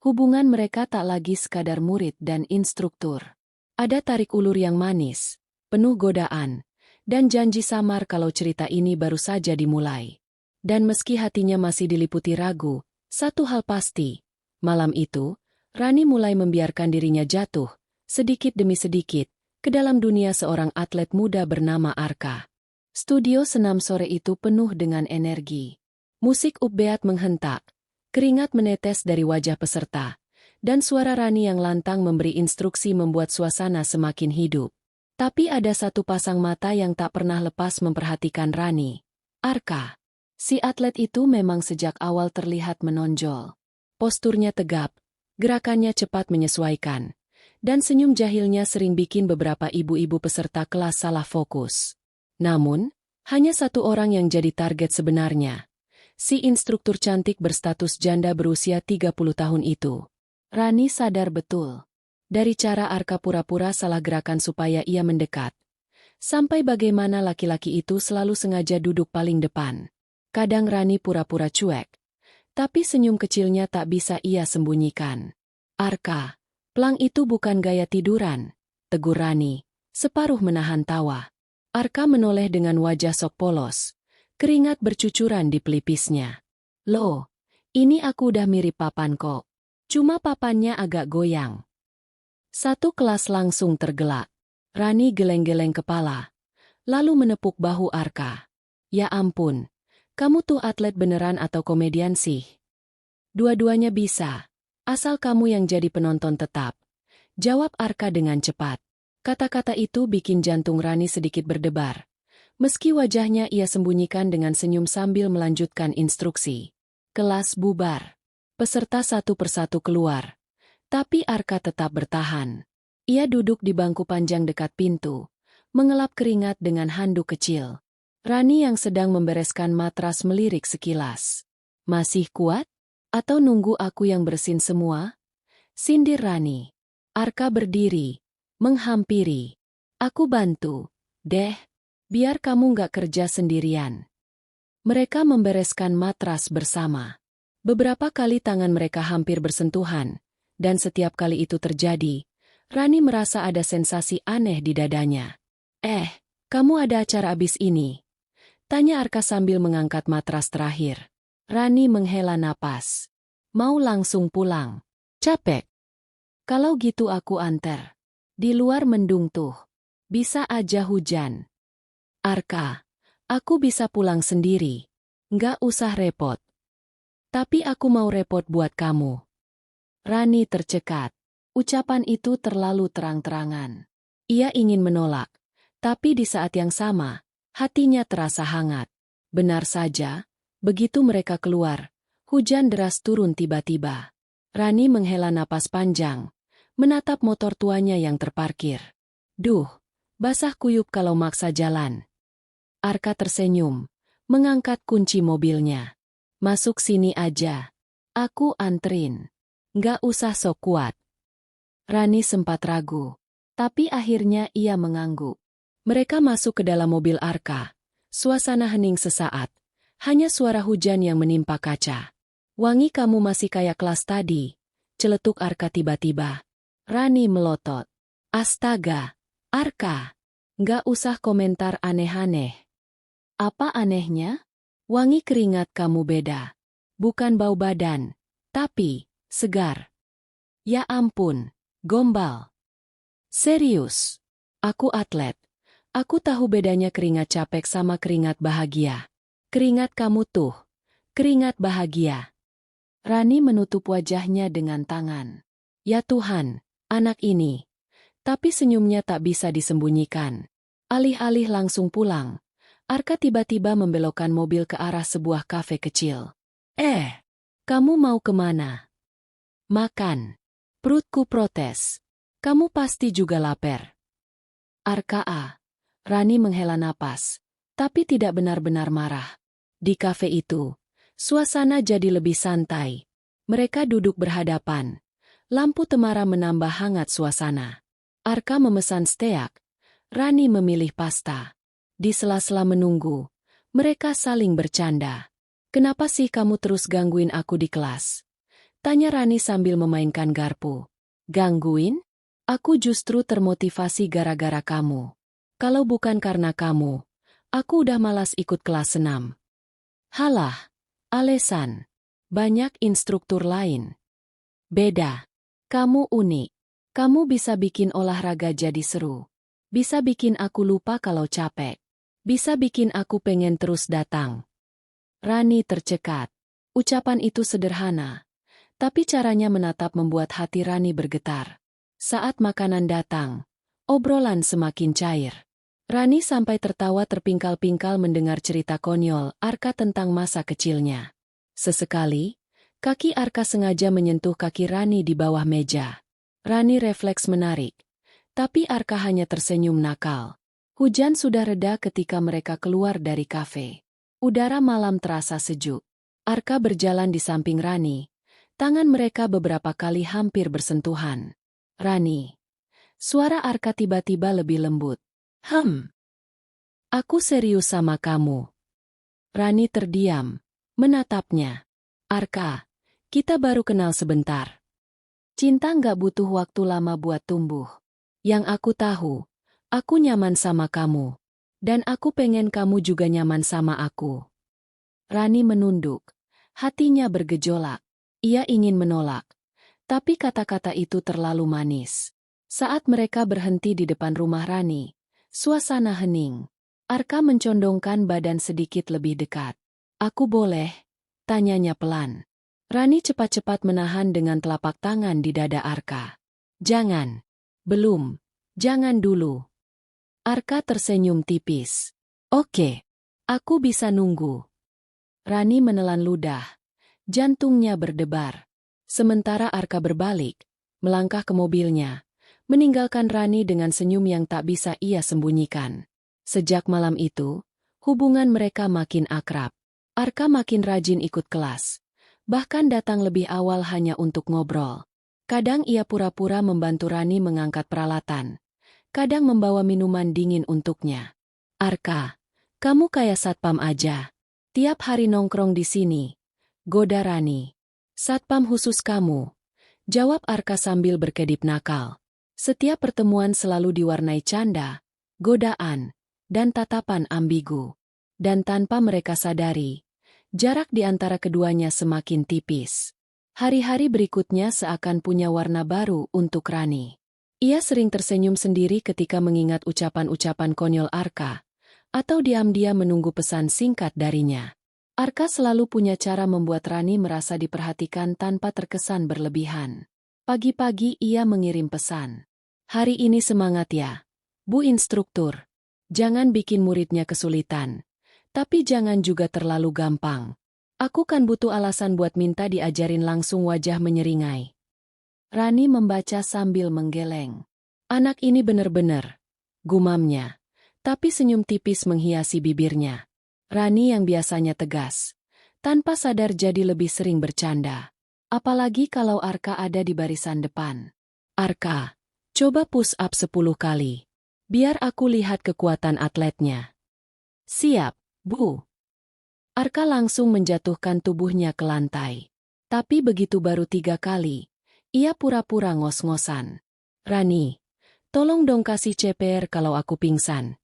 Hubungan mereka tak lagi sekadar murid dan instruktur. Ada tarik ulur yang manis, penuh godaan, dan janji samar kalau cerita ini baru saja dimulai. Dan meski hatinya masih diliputi ragu, satu hal pasti, malam itu, Rani mulai membiarkan dirinya jatuh, sedikit demi sedikit, ke dalam dunia seorang atlet muda bernama Arka. Studio senam sore itu penuh dengan energi. Musik upbeat menghentak. Keringat menetes dari wajah peserta, dan suara Rani yang lantang memberi instruksi membuat suasana semakin hidup. Tapi ada satu pasang mata yang tak pernah lepas memperhatikan Rani. Arka. Si atlet itu memang sejak awal terlihat menonjol. Posturnya tegap, gerakannya cepat menyesuaikan, dan senyum jahilnya sering bikin beberapa ibu-ibu peserta kelas salah fokus. Namun, hanya satu orang yang jadi target sebenarnya. Si instruktur cantik berstatus janda berusia 30 tahun itu. Rani sadar betul. Dari cara Arka pura-pura salah gerakan supaya ia mendekat. Sampai bagaimana laki-laki itu selalu sengaja duduk paling depan. Kadang Rani pura-pura cuek. Tapi senyum kecilnya tak bisa ia sembunyikan. Arka, pelang itu bukan gaya tiduran, tegur Rani, separuh menahan tawa. Arka menoleh dengan wajah sok polos. Keringat bercucuran di pelipisnya. Loh, ini aku udah mirip papan kok. Cuma papannya agak goyang. Satu kelas langsung tergelak. Rani geleng-geleng kepala. Lalu menepuk bahu Arka. Ya ampun, kamu tuh atlet beneran atau komedian sih? Dua-duanya bisa. Asal kamu yang jadi penonton tetap. Jawab Arka dengan cepat. Kata-kata itu bikin jantung Rani sedikit berdebar. Meski wajahnya ia sembunyikan dengan senyum sambil melanjutkan instruksi. Kelas bubar. Peserta satu persatu keluar. Tapi Arka tetap bertahan. Ia duduk di bangku panjang dekat pintu, mengelap keringat dengan handuk kecil. Rani yang sedang membereskan matras melirik sekilas. Masih kuat? Atau nunggu aku yang bersin semua? Sindir Rani. Arka berdiri, menghampiri. Aku bantu, deh. Biar kamu nggak kerja sendirian. Mereka membereskan matras bersama. Beberapa kali tangan mereka hampir bersentuhan, dan setiap kali itu terjadi, Rani merasa ada sensasi aneh di dadanya. Kamu ada acara abis ini? Tanya Arka sambil mengangkat matras terakhir. Rani menghela napas. Mau langsung pulang. Capek. Kalau gitu aku anter. Di luar mendung tuh. Bisa aja hujan. Arka, aku bisa pulang sendiri. Nggak usah repot. Tapi aku mau repot buat kamu. Rani tercekat. Ucapan itu terlalu terang-terangan. Ia ingin menolak. Tapi di saat yang sama, hatinya terasa hangat. Benar saja, begitu mereka keluar, hujan deras turun tiba-tiba. Rani menghela napas panjang, menatap motor tuanya yang terparkir. Duh, basah kuyup kalau maksa jalan. Arka tersenyum, mengangkat kunci mobilnya. Masuk sini aja. Aku anterin. Nggak usah sok kuat. Rani sempat ragu, tapi akhirnya ia mengangguk. Mereka masuk ke dalam mobil Arka. Suasana hening sesaat. Hanya suara hujan yang menimpa kaca. Wangi kamu masih kayak kelas tadi. Celetuk Arka tiba-tiba. Rani melotot. Astaga, Arka. Nggak usah komentar aneh-aneh. Apa anehnya? Wangi keringat kamu beda. Bukan bau badan, tapi segar. Ya ampun, gombal. Serius. Aku atlet. Aku tahu bedanya keringat capek sama keringat bahagia. Keringat kamu tuh. Keringat bahagia. Rani menutup wajahnya dengan tangan. Ya Tuhan, anak ini. Tapi senyumnya tak bisa disembunyikan. Alih-alih langsung pulang, Arka tiba-tiba membelokkan mobil ke arah sebuah kafe kecil. Kamu mau kemana? Makan. Perutku protes. Kamu pasti juga lapar. Arka Rani menghela napas, tapi tidak benar-benar marah. Di kafe itu, suasana jadi lebih santai. Mereka duduk berhadapan. Lampu temara menambah hangat suasana. Arka memesan steak, Rani memilih pasta. Di sela-sela menunggu, mereka saling bercanda. Kenapa sih kamu terus gangguin aku di kelas? Tanya Rani sambil memainkan garpu. Gangguin? Aku justru termotivasi gara-gara kamu. Kalau bukan karena kamu, aku udah malas ikut kelas senam. Halah, Alesan. Banyak instruktur lain. Beda. Kamu unik. Kamu bisa bikin olahraga jadi seru. Bisa bikin aku lupa kalau capek. Bisa bikin aku pengen terus datang. Rani tercekat. Ucapan itu sederhana. Tapi caranya menatap membuat hati Rani bergetar. Saat makanan datang, obrolan semakin cair. Rani sampai tertawa terpingkal-pingkal mendengar cerita konyol Arka tentang masa kecilnya. Sesekali, kaki Arka sengaja menyentuh kaki Rani di bawah meja. Rani refleks menarik, tapi Arka hanya tersenyum nakal. Hujan sudah reda ketika mereka keluar dari kafe. Udara malam terasa sejuk. Arka berjalan di samping Rani. Tangan mereka beberapa kali hampir bersentuhan. Rani. Suara Arka tiba-tiba lebih lembut. Aku serius sama kamu. Rani terdiam, menatapnya. Arka, kita baru kenal sebentar. Cinta nggak butuh waktu lama buat tumbuh. Yang aku tahu, aku nyaman sama kamu. Dan aku pengen kamu juga nyaman sama aku. Rani menunduk. Hatinya bergejolak. Ia ingin menolak. Tapi kata-kata itu terlalu manis. Saat mereka berhenti di depan rumah Rani, suasana hening. Arka mencondongkan badan sedikit lebih dekat. Aku boleh? Tanyanya pelan. Rani cepat-cepat menahan dengan telapak tangan di dada Arka. Jangan. Belum. Jangan dulu. Arka tersenyum tipis. Oke. Aku bisa nunggu. Rani menelan ludah. Jantungnya berdebar. Sementara Arka berbalik, melangkah ke mobilnya, meninggalkan Rani dengan senyum yang tak bisa ia sembunyikan. Sejak malam itu, hubungan mereka makin akrab. Arka makin rajin ikut kelas. Bahkan datang lebih awal hanya untuk ngobrol. Kadang ia pura-pura membantu Rani mengangkat peralatan. Kadang membawa minuman dingin untuknya. Arka, kamu kayak satpam aja. Tiap hari nongkrong di sini. Goda Rani. Satpam khusus kamu. Jawab Arka sambil berkedip nakal. Setiap pertemuan selalu diwarnai canda, godaan, dan tatapan ambigu. Dan tanpa mereka sadari, jarak di antara keduanya semakin tipis. Hari-hari berikutnya seakan punya warna baru untuk Rani. Ia sering tersenyum sendiri ketika mengingat ucapan-ucapan konyol Arka, atau diam-diam menunggu pesan singkat darinya. Arka selalu punya cara membuat Rani merasa diperhatikan tanpa terkesan berlebihan. Pagi-pagi ia mengirim pesan. Hari ini semangat ya, Bu Instruktur. Jangan bikin muridnya kesulitan. Tapi jangan juga terlalu gampang. Aku kan butuh alasan buat minta diajarin langsung. Wajah menyeringai. Rani membaca sambil menggeleng. Anak ini bener-bener, gumamnya. Tapi senyum tipis menghiasi bibirnya. Rani yang biasanya tegas, tanpa sadar jadi lebih sering bercanda. Apalagi kalau Arka ada di barisan depan. Arka, coba push up 10 kali. Biar aku lihat kekuatan atletnya. Siap. Bu. Arka langsung menjatuhkan tubuhnya ke lantai. Tapi begitu baru 3 kali, ia pura-pura ngos-ngosan. Rani, tolong dong kasih CPR kalau aku pingsan.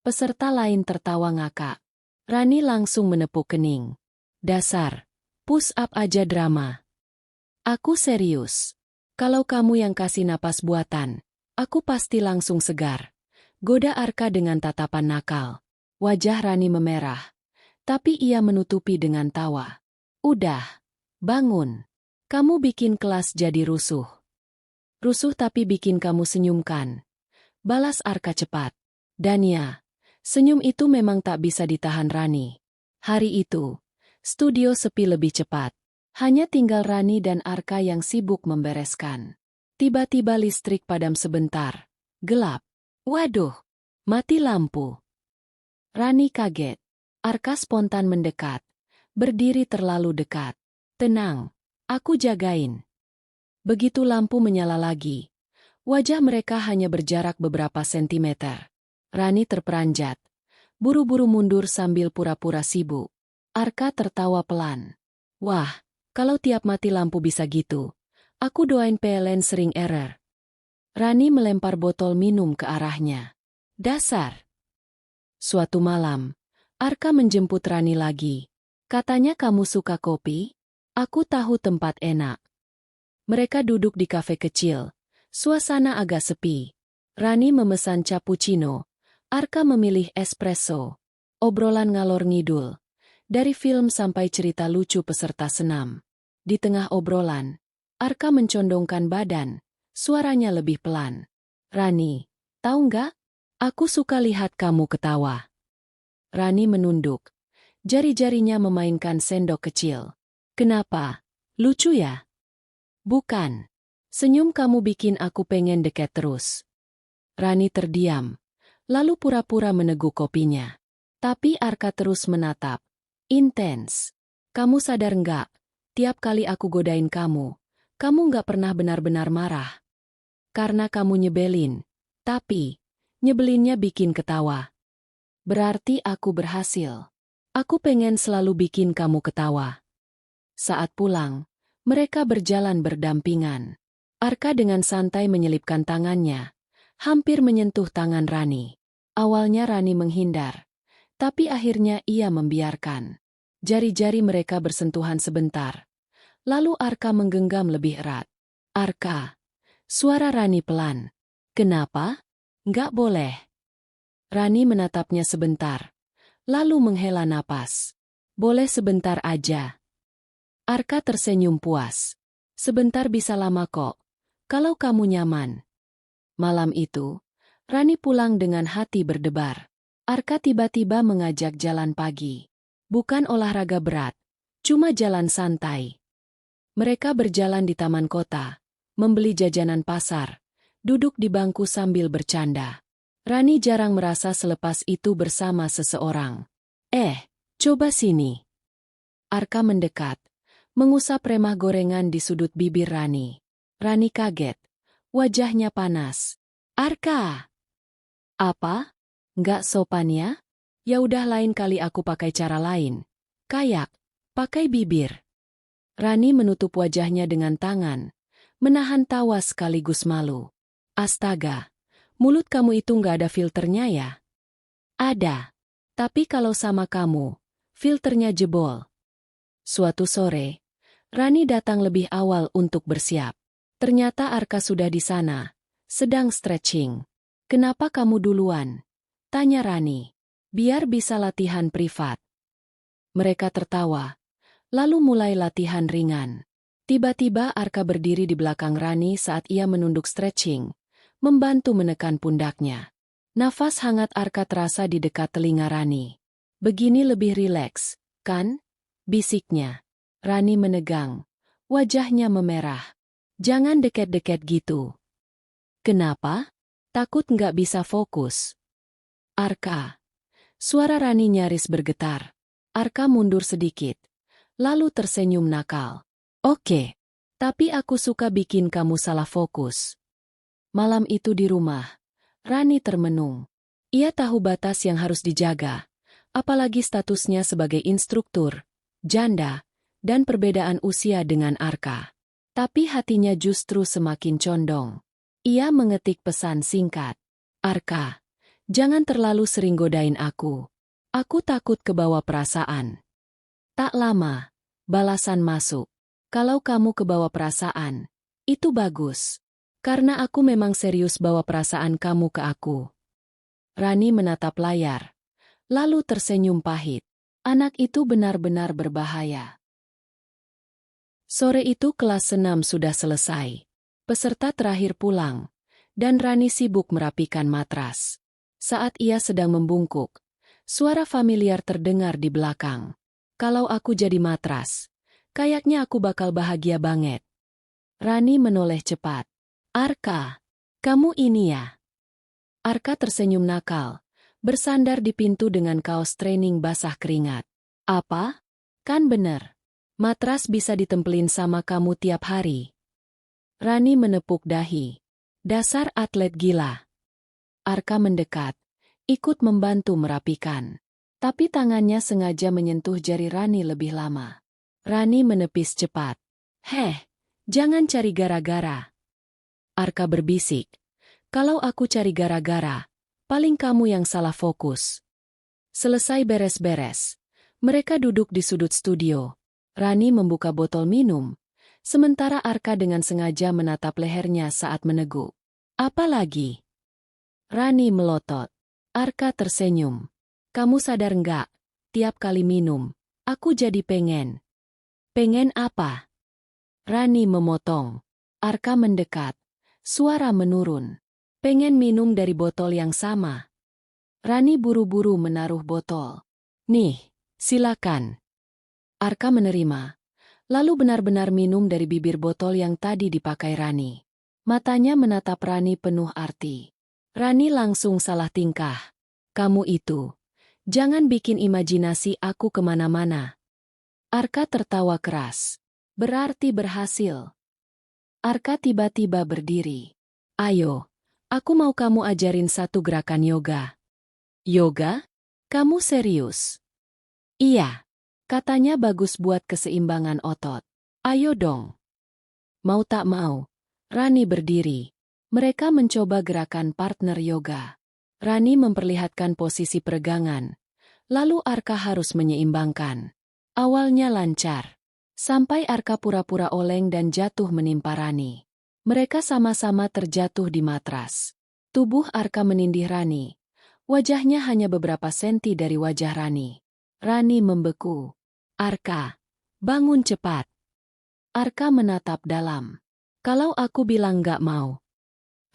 Peserta lain tertawa ngakak. Rani langsung menepuk kening. Dasar, push up aja drama. Aku serius. Kalau kamu yang kasih napas buatan, Aku pasti langsung segar. Goda Arka dengan tatapan nakal. Wajah Rani memerah. Tapi ia menutupi dengan tawa. Udah, bangun. Kamu bikin kelas jadi rusuh. Rusuh tapi bikin kamu senyumkan. Balas Arka cepat. Dan ya, senyum itu memang tak bisa ditahan Rani. Hari itu, studio sepi lebih cepat. Hanya tinggal Rani dan Arka yang sibuk membereskan. Tiba-tiba listrik padam sebentar. Gelap. Waduh, mati lampu. Rani kaget. Arka spontan mendekat. Berdiri terlalu dekat. Tenang, aku jagain. Begitu lampu menyala lagi, wajah mereka hanya berjarak beberapa sentimeter. Rani terperanjat. Buru-buru mundur sambil pura-pura sibuk. Arka tertawa pelan. Wah, kalau tiap mati lampu bisa gitu, aku doain PLN sering error. Rani melempar botol minum ke arahnya. Dasar. Suatu malam, Arka menjemput Rani lagi. Katanya kamu suka kopi? Aku tahu tempat enak. Mereka duduk di kafe kecil. Suasana agak sepi. Rani memesan cappuccino. Arka memilih espresso. Obrolan ngalor ngidul. Dari film sampai cerita lucu peserta senam. Di tengah obrolan, Arka mencondongkan badan. Suaranya lebih pelan. Rani, tahu nggak? Aku suka lihat kamu ketawa. Rani menunduk. Jari-jarinya memainkan sendok kecil. Kenapa? Lucu ya? Bukan. Senyum kamu bikin aku pengen deket terus. Rani terdiam. Lalu pura-pura meneguk kopinya. Tapi Arka terus menatap. Intens. Kamu sadar nggak? Tiap kali aku godain kamu nggak pernah benar-benar marah. Karena kamu nyebelin. Tapi, nyebelinnya bikin ketawa. Berarti aku berhasil. Aku pengen selalu bikin kamu ketawa. Saat pulang, mereka berjalan berdampingan. Arka dengan santai menyelipkan tangannya, hampir menyentuh tangan Rani. Awalnya Rani menghindar, tapi akhirnya ia membiarkan. Jari-jari mereka bersentuhan sebentar. Lalu Arka menggenggam lebih erat. Arka. Suara Rani pelan. Kenapa? Nggak boleh. Rani menatapnya sebentar. Lalu menghela napas. Boleh sebentar aja. Arka tersenyum puas. Sebentar bisa lama kok. Kalau kamu nyaman. Malam itu, Rani pulang dengan hati berdebar. Arka tiba-tiba mengajak jalan pagi. Bukan olahraga berat, cuma jalan santai. Mereka berjalan di taman kota, membeli jajanan pasar, duduk di bangku sambil bercanda. Rani jarang merasa selepas itu bersama seseorang. Coba sini. Arka mendekat, mengusap remah gorengan di sudut bibir Rani. Rani kaget, wajahnya panas. Arka! Apa? Nggak sopan ya? Ya udah lain kali aku pakai cara lain. Kayak, pakai bibir. Rani menutup wajahnya dengan tangan, menahan tawa sekaligus malu. Astaga, mulut kamu itu nggak ada filternya ya? Ada. Tapi kalau sama kamu, filternya jebol. Suatu sore, Rani datang lebih awal untuk bersiap. Ternyata Arka sudah di sana, sedang stretching. Kenapa kamu duluan? Tanya Rani. Biar bisa latihan privat. Mereka tertawa, lalu mulai latihan ringan. Tiba-tiba Arka berdiri di belakang Rani saat ia menunduk stretching, membantu menekan pundaknya. Nafas hangat Arka terasa di dekat telinga Rani. Begini lebih rileks, kan? Bisiknya. Rani menegang. Wajahnya memerah. Jangan deket-deket gitu. Kenapa? Takut nggak bisa fokus. Arka. Suara Rani nyaris bergetar. Arka mundur sedikit. Lalu tersenyum nakal. Oke. Tapi aku suka bikin kamu salah fokus. Malam itu di rumah, Rani termenung. Ia tahu batas yang harus dijaga, apalagi statusnya sebagai instruktur, janda, dan perbedaan usia dengan Arka. Tapi hatinya justru semakin condong. Ia mengetik pesan singkat. Arka, jangan terlalu sering godain aku. Aku takut kebawa perasaan. Tak lama, balasan masuk. Kalau kamu kebawa perasaan, itu bagus. Karena aku memang serius bawa perasaan kamu ke aku. Rani menatap layar, lalu tersenyum pahit. Anak itu benar-benar berbahaya. Sore itu kelas senam sudah selesai. Peserta terakhir pulang, dan Rani sibuk merapikan matras. Saat ia sedang membungkuk, suara familiar terdengar di belakang. Kalau aku jadi matras, kayaknya aku bakal bahagia banget. Rani menoleh cepat. Arka, kamu ini ya? Arka tersenyum nakal, bersandar di pintu dengan kaos training basah keringat. Apa? Kan bener. Matras bisa ditempelin sama kamu tiap hari. Rani menepuk dahi. Dasar atlet gila. Arka mendekat, ikut membantu merapikan. Tapi tangannya sengaja menyentuh jari Rani lebih lama. Rani menepis cepat. Heh, jangan cari gara-gara. Arka berbisik. Kalau aku cari gara-gara, paling kamu yang salah fokus. Selesai beres-beres. Mereka duduk di sudut studio. Rani membuka botol minum, sementara Arka dengan sengaja menatap lehernya saat meneguk. Apa lagi? Rani melotot. Arka tersenyum. Kamu sadar nggak? Tiap kali minum, aku jadi pengen. Pengen apa? Rani memotong. Arka mendekat. Suara menurun. Pengen minum dari botol yang sama. Rani buru-buru menaruh botol. Nih, silakan. Arka menerima, lalu benar-benar minum dari bibir botol yang tadi dipakai Rani. Matanya menatap Rani penuh arti. Rani langsung salah tingkah. Kamu itu, jangan bikin imajinasi aku kemana-mana. Arka tertawa keras. Berarti berhasil. Arka tiba-tiba berdiri. Ayo, aku mau kamu ajarin satu gerakan yoga. Yoga? Kamu serius? Iya. Katanya bagus buat keseimbangan otot. Ayo dong. Mau tak mau, Rani berdiri. Mereka mencoba gerakan partner yoga. Rani memperlihatkan posisi peregangan. Lalu Arka harus menyeimbangkan. Awalnya lancar. Sampai Arka pura-pura oleng dan jatuh menimpa Rani. Mereka sama-sama terjatuh di matras. Tubuh Arka menindih Rani. Wajahnya hanya beberapa senti dari wajah Rani. Rani membeku. Arka, bangun cepat. Arka menatap dalam. Kalau aku bilang gak mau.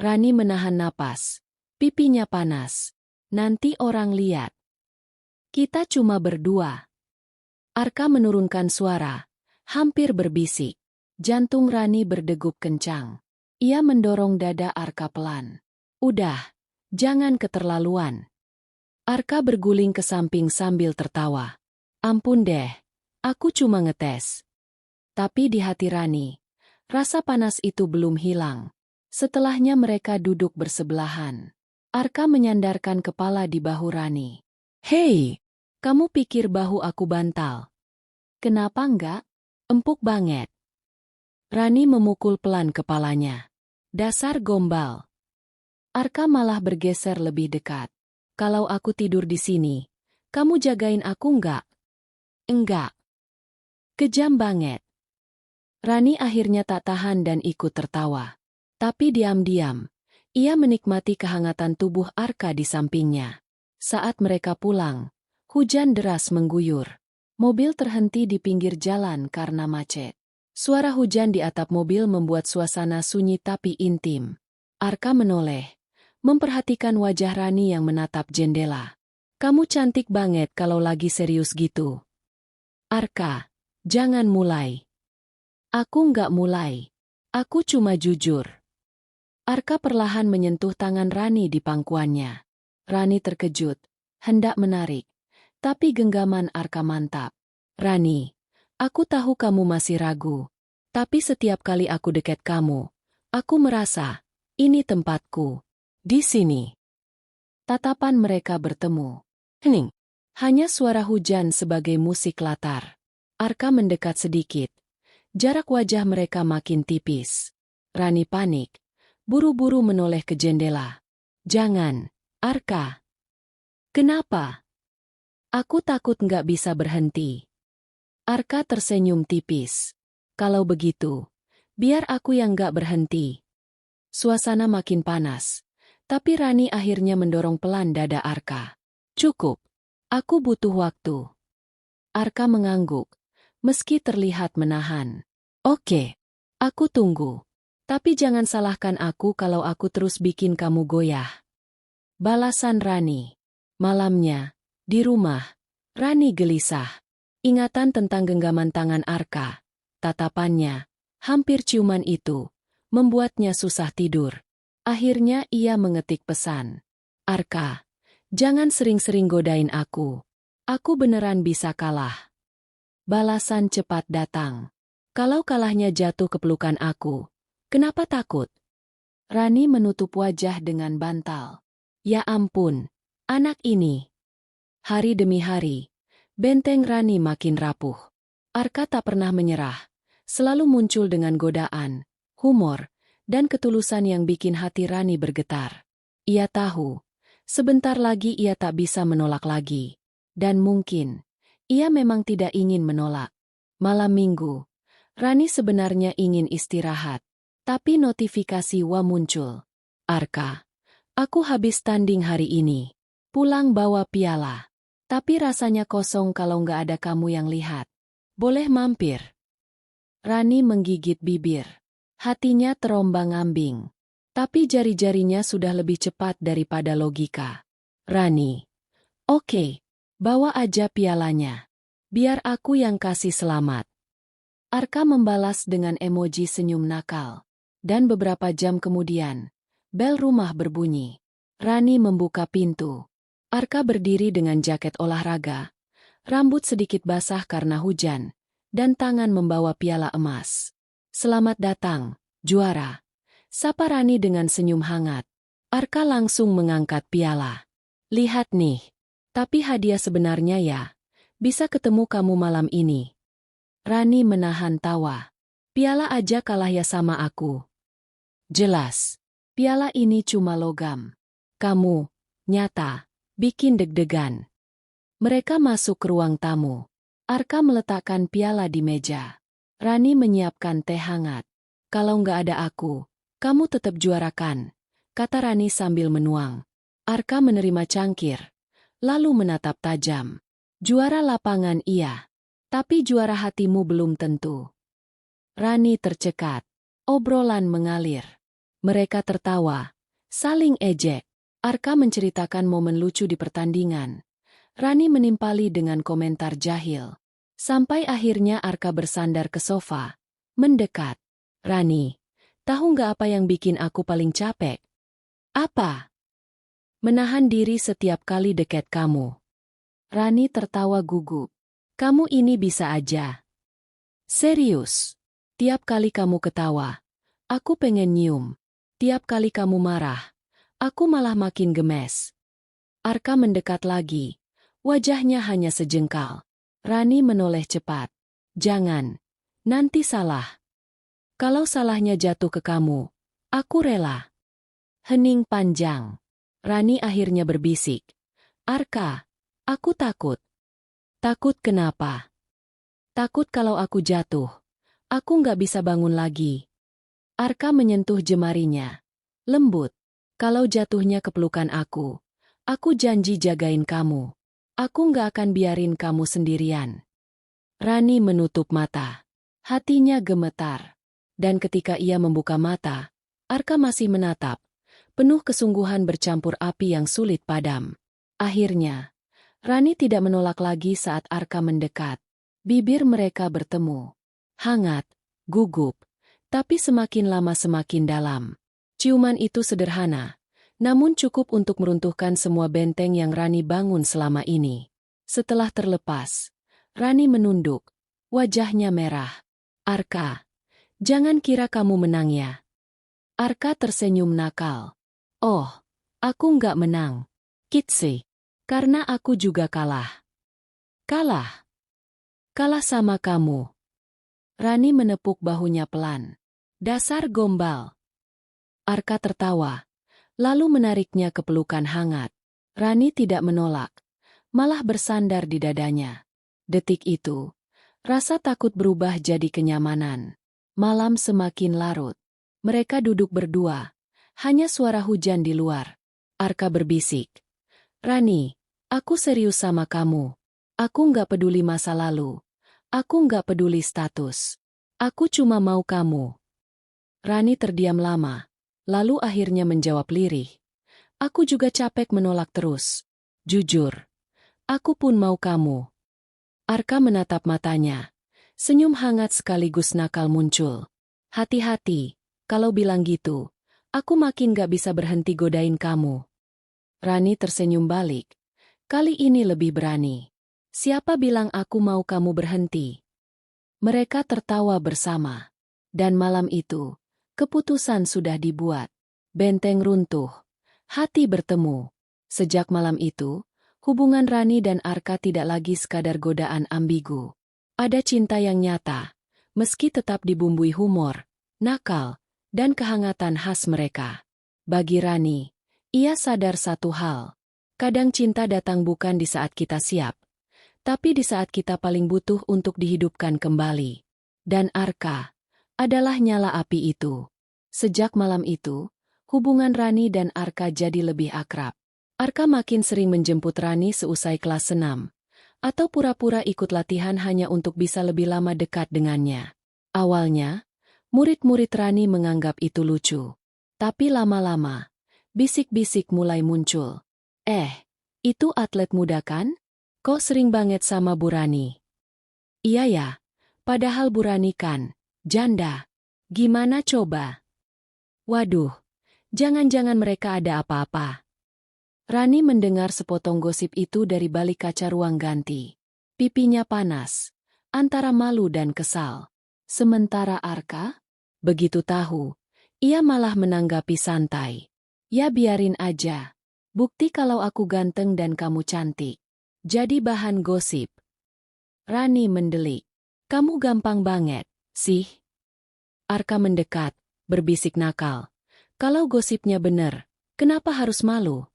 Rani menahan napas. Pipinya panas. Nanti orang lihat. Kita cuma berdua. Arka menurunkan suara. Hampir berbisik. Jantung Rani berdegup kencang. Ia mendorong dada Arka pelan. Udah, jangan keterlaluan. Arka berguling ke samping sambil tertawa. Ampun deh, aku cuma ngetes. Tapi di hati Rani, rasa panas itu belum hilang. Setelahnya mereka duduk bersebelahan. Arka menyandarkan kepala di bahu Rani. Hei, kamu pikir bahu aku bantal? Kenapa enggak? Empuk banget. Rani memukul pelan kepalanya. Dasar gombal. Arka malah bergeser lebih dekat. Kalau aku tidur di sini, kamu jagain aku enggak? Enggak. Kejam banget. Rani akhirnya tak tahan dan ikut tertawa. Tapi diam-diam, ia menikmati kehangatan tubuh Arka di sampingnya. Saat mereka pulang, hujan deras mengguyur. Mobil terhenti di pinggir jalan karena macet. Suara hujan di atap mobil membuat suasana sunyi tapi intim. Arka menoleh, memperhatikan wajah Rani yang menatap jendela. Kamu cantik banget kalau lagi serius gitu. Arka, jangan mulai. Aku nggak mulai. Aku cuma jujur. Arka perlahan menyentuh tangan Rani di pangkuannya. Rani terkejut, hendak menarik. Tapi genggaman Arka mantap. Rani, aku tahu kamu masih ragu. Tapi setiap kali aku dekat kamu, aku merasa, ini tempatku. Di sini. Tatapan mereka bertemu. Hening. Hanya suara hujan sebagai musik latar. Arka mendekat sedikit. Jarak wajah mereka makin tipis. Rani panik. Buru-buru menoleh ke jendela. Jangan, Arka. Kenapa? Aku takut nggak bisa berhenti. Arka tersenyum tipis. Kalau begitu, biar aku yang nggak berhenti. Suasana makin panas. Tapi Rani akhirnya mendorong pelan dada Arka. Cukup. Aku butuh waktu. Arka mengangguk, meski terlihat menahan. Oke. Aku tunggu. Tapi jangan salahkan aku kalau aku terus bikin kamu goyah. Balasan Rani. Malamnya, di rumah, Rani gelisah. Ingatan tentang genggaman tangan Arka, tatapannya, hampir ciuman itu, membuatnya susah tidur. Akhirnya ia mengetik pesan. Arka, jangan sering-sering godain aku. Aku beneran bisa kalah. Balasan cepat datang. Kalau kalahnya jatuh ke pelukan aku, kenapa takut? Rani menutup wajah dengan bantal. Ya ampun, anak ini. Hari demi hari, benteng Rani makin rapuh. Arka tak pernah menyerah, selalu muncul dengan godaan, humor, dan ketulusan yang bikin hati Rani bergetar. Ia tahu, sebentar lagi ia tak bisa menolak lagi. Dan mungkin, ia memang tidak ingin menolak. Malam minggu, Rani sebenarnya ingin istirahat. Tapi notifikasi WA muncul. Arka, aku habis tanding hari ini. Pulang bawa piala. Tapi rasanya kosong kalau nggak ada kamu yang lihat. Boleh mampir? Rani menggigit bibir. Hatinya terombang-ambing. Tapi jari-jarinya sudah lebih cepat daripada logika. Rani. Oke, bawa aja pialanya. Biar aku yang kasih selamat. Arka membalas dengan emoji senyum nakal. Dan beberapa jam kemudian, bel rumah berbunyi. Rani membuka pintu. Arka berdiri dengan jaket olahraga, rambut sedikit basah karena hujan, dan tangan membawa piala emas. Selamat datang, juara. Sapa Rani dengan senyum hangat. Arka langsung mengangkat piala. Lihat nih. Tapi hadiah sebenarnya ya. Bisa ketemu kamu malam ini. Rani menahan tawa. Piala aja kalah ya sama aku. Jelas. Piala ini cuma logam. Kamu, nyata, bikin deg-degan. Mereka masuk ke ruang tamu. Arka meletakkan piala di meja. Rani menyiapkan teh hangat. Kalau nggak ada aku, kamu tetap juarakan, kata Rani sambil menuang. Arka menerima cangkir, lalu menatap tajam. Juara lapangan iya, tapi juara hatimu belum tentu. Rani tercekat. Obrolan mengalir. Mereka tertawa, saling ejek. Arka menceritakan momen lucu di pertandingan. Rani menimpali dengan komentar jahil. Sampai akhirnya Arka bersandar ke sofa, mendekat. Rani, tahu nggak apa yang bikin aku paling capek? Apa? Menahan diri setiap kali dekat kamu. Rani tertawa gugup. Kamu ini bisa aja. Serius. Tiap kali kamu ketawa, aku pengen nyium. Tiap kali kamu marah, aku malah makin gemes. Arka mendekat lagi. Wajahnya hanya sejengkal. Rani menoleh cepat. Jangan. Nanti salah. Kalau salahnya jatuh ke kamu, aku rela. Hening panjang. Rani akhirnya berbisik. Arka, aku takut. Takut kenapa? Takut kalau aku jatuh. Aku nggak bisa bangun lagi. Arka menyentuh jemarinya. Lembut. Kalau jatuhnya ke pelukan aku janji jagain kamu. Aku nggak akan biarin kamu sendirian. Rani menutup mata. Hatinya gemetar. Dan ketika ia membuka mata, Arka masih menatap. Penuh kesungguhan bercampur api yang sulit padam. Akhirnya, Rani tidak menolak lagi saat Arka mendekat. Bibir mereka bertemu. Hangat, gugup, tapi semakin lama semakin dalam. Ciuman itu sederhana, namun cukup untuk meruntuhkan semua benteng yang Rani bangun selama ini. Setelah terlepas, Rani menunduk, wajahnya merah. Arka, jangan kira kamu menang ya. Arka tersenyum nakal. Oh, aku nggak menang. Kitsi, karena aku juga kalah. Kalah? Kalah sama kamu. Rani menepuk bahunya pelan. Dasar gombal. Arka tertawa, lalu menariknya ke pelukan hangat. Rani tidak menolak, malah bersandar di dadanya. Detik itu, rasa takut berubah jadi kenyamanan. Malam semakin larut. Mereka duduk berdua, Hanya suara hujan di luar. Arka berbisik. Rani, aku serius sama kamu. Aku nggak peduli masa lalu. Aku nggak peduli status. Aku cuma mau kamu. Rani terdiam lama. Lalu akhirnya menjawab lirih. Aku juga capek menolak terus. Jujur. Aku pun mau kamu. Arka menatap matanya. Senyum hangat sekaligus nakal muncul. Hati-hati, kalau bilang gitu, aku makin gak bisa berhenti godain kamu. Rani tersenyum balik. Kali ini lebih berani. Siapa bilang aku mau kamu berhenti? Mereka tertawa bersama. Dan malam itu, keputusan sudah dibuat. Benteng runtuh. Hati bertemu. Sejak malam itu, hubungan Rani dan Arka tidak lagi sekadar godaan ambigu. Ada cinta yang nyata, meski tetap dibumbui humor, nakal, dan kehangatan khas mereka. Bagi Rani, ia sadar satu hal. Kadang cinta datang bukan di saat kita siap, tapi di saat kita paling butuh untuk dihidupkan kembali. Dan Arka adalah nyala api itu. Sejak malam itu, hubungan Rani dan Arka jadi lebih akrab. Arka makin sering menjemput Rani seusai kelas senam, atau pura-pura ikut latihan hanya untuk bisa lebih lama dekat dengannya. Awalnya, murid-murid Rani menganggap itu lucu. Tapi lama-lama, bisik-bisik mulai muncul. Itu atlet muda kan? Kok sering banget sama Bu Rani? Iya ya, padahal Bu Rani kan janda. Gimana coba? Waduh, jangan-jangan mereka ada apa-apa. Rani mendengar sepotong gosip itu dari balik kaca ruang ganti. Pipinya panas, antara malu dan kesal. Sementara Arka, begitu tahu, ia malah menanggapi santai. Ya biarin aja. Bukti kalau aku ganteng dan kamu cantik. Jadi bahan gosip. Rani mendelik. Kamu gampang banget, sih. Arka mendekat, berbisik nakal. Kalau gosipnya bener, kenapa harus malu?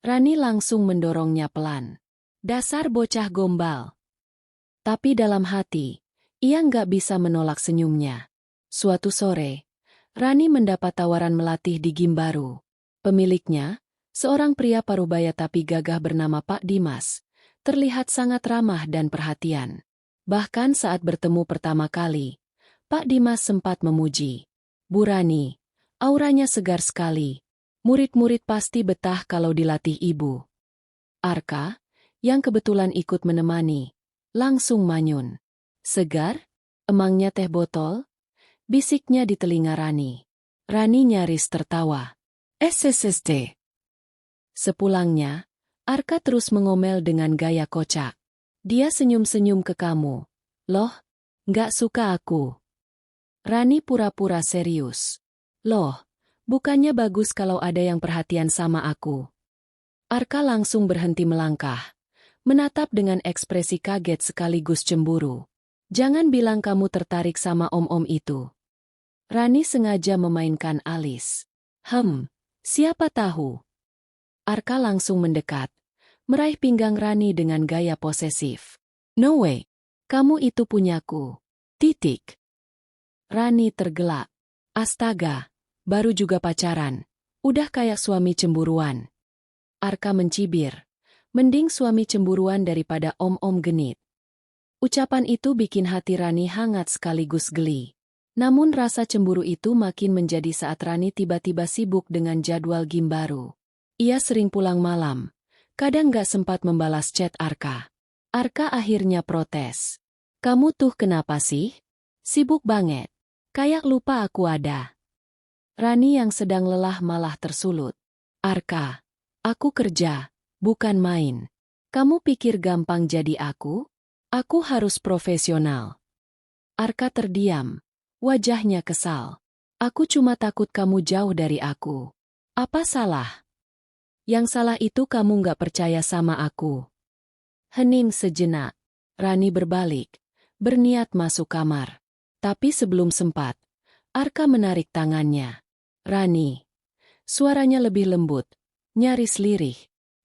Rani langsung mendorongnya pelan. Dasar bocah gombal. Tapi dalam hati, ia nggak bisa menolak senyumnya. Suatu sore, Rani mendapat tawaran melatih di gym baru. Pemiliknya, seorang pria parubaya tapi gagah bernama Pak Dimas, terlihat sangat ramah dan perhatian. Bahkan saat bertemu pertama kali, Pak Dimas sempat memuji. Bu Rani, auranya segar sekali. Murid-murid pasti betah kalau dilatih ibu. Arka, yang kebetulan ikut menemani, langsung manyun. Segar? Emangnya teh botol? Bisiknya di telinga Rani. Rani nyaris tertawa. SSSD. Sepulangnya, Arka terus mengomel dengan gaya kocak. Dia senyum-senyum ke kamu. Loh, nggak suka aku. Rani pura-pura serius. Loh, bukannya bagus kalau ada yang perhatian sama aku. Arka langsung berhenti melangkah, menatap dengan ekspresi kaget sekaligus cemburu. Jangan bilang kamu tertarik sama om-om itu. Rani sengaja memainkan alis. Siapa tahu? Arka langsung mendekat, meraih pinggang Rani dengan gaya posesif. No way, kamu itu punyaku. Titik. Rani tergelak. Astaga. Baru juga pacaran. Udah kayak suami cemburuan. Arka mencibir. Mending suami cemburuan daripada om-om genit. Ucapan itu bikin hati Rani hangat sekaligus geli. Namun rasa cemburu itu makin menjadi saat Rani tiba-tiba sibuk dengan jadwal gym baru. Ia sering pulang malam. Kadang gak sempat membalas chat Arka. Arka akhirnya protes. Kamu tuh kenapa sih? Sibuk banget. Kayak lupa aku ada. Rani yang sedang lelah malah tersulut. Arka, aku kerja, bukan main. Kamu pikir gampang jadi aku? Aku harus profesional. Arka terdiam, wajahnya kesal. Aku cuma takut kamu jauh dari aku. Apa salah? Yang salah itu kamu nggak percaya sama aku. Hening sejenak. Rani berbalik, berniat masuk kamar. Tapi sebelum sempat, Arka menarik tangannya. Rani. Suaranya lebih lembut, nyaris lirih.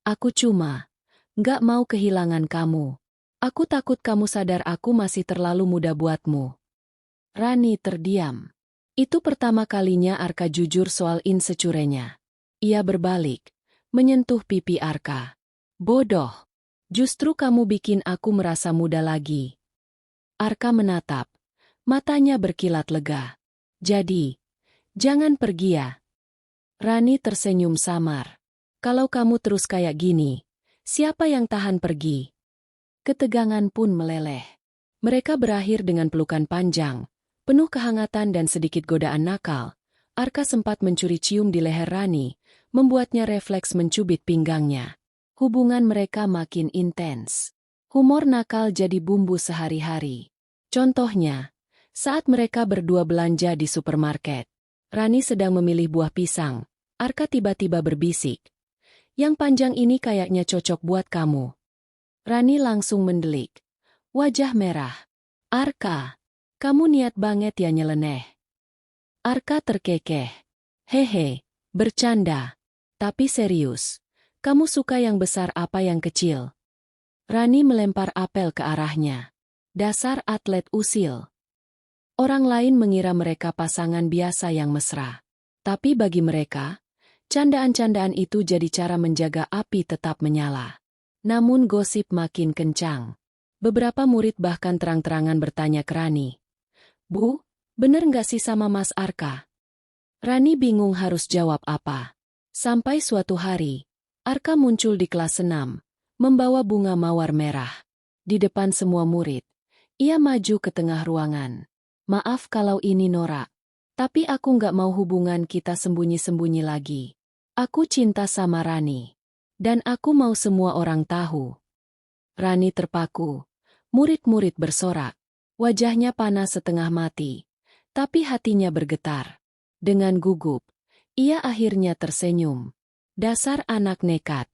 Aku cuma nggak mau kehilangan kamu. Aku takut kamu sadar aku masih terlalu muda buatmu. Rani terdiam. Itu pertama kalinya Arka jujur soal insecure-nya. Ia berbalik, menyentuh pipi Arka. Bodoh. Justru kamu bikin aku merasa muda lagi. Arka menatap. Matanya berkilat lega. Jadi, jangan pergi ya. Rani tersenyum samar. Kalau kamu terus kayak gini, siapa yang tahan pergi? Ketegangan pun meleleh. Mereka berakhir dengan pelukan panjang, penuh kehangatan dan sedikit godaan nakal. Arka sempat mencuri cium di leher Rani, membuatnya refleks mencubit pinggangnya. Hubungan mereka makin intens. Humor nakal jadi bumbu sehari-hari. Contohnya, saat mereka berdua belanja di supermarket, Rani sedang memilih buah pisang. Arka tiba-tiba berbisik, "Yang panjang ini kayaknya cocok buat kamu." Rani langsung mendelik. Wajah merah. "Arka, kamu niat banget ya nyeleneh." Arka terkekeh. "Hehe, bercanda. Tapi serius, kamu suka yang besar apa yang kecil?" Rani melempar apel ke arahnya. Dasar atlet usil. Orang lain mengira mereka pasangan biasa yang mesra. Tapi bagi mereka, candaan-candaan itu jadi cara menjaga api tetap menyala. Namun gosip makin kencang. Beberapa murid bahkan terang-terangan bertanya ke Rani, "Bu, bener nggak sih sama Mas Arka?" Rani bingung harus jawab apa. Sampai suatu hari, Arka muncul di kelas 6, membawa bunga mawar merah. Di depan semua murid, ia maju ke tengah ruangan. "Maaf kalau ini norak, tapi aku nggak mau hubungan kita sembunyi-sembunyi lagi. Aku cinta sama Rani. Dan aku mau semua orang tahu." Rani terpaku. Murid-murid bersorak. Wajahnya panas setengah mati. Tapi hatinya bergetar. Dengan gugup, ia akhirnya tersenyum. Dasar anak nekat.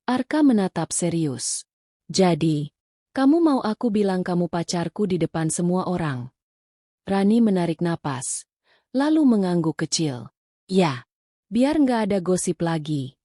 Arka menatap serius. "Jadi, kamu mau aku bilang kamu pacarku di depan semua orang?" Rani menarik napas. Lalu mengangguk kecil. "Ya, biar nggak ada gosip lagi."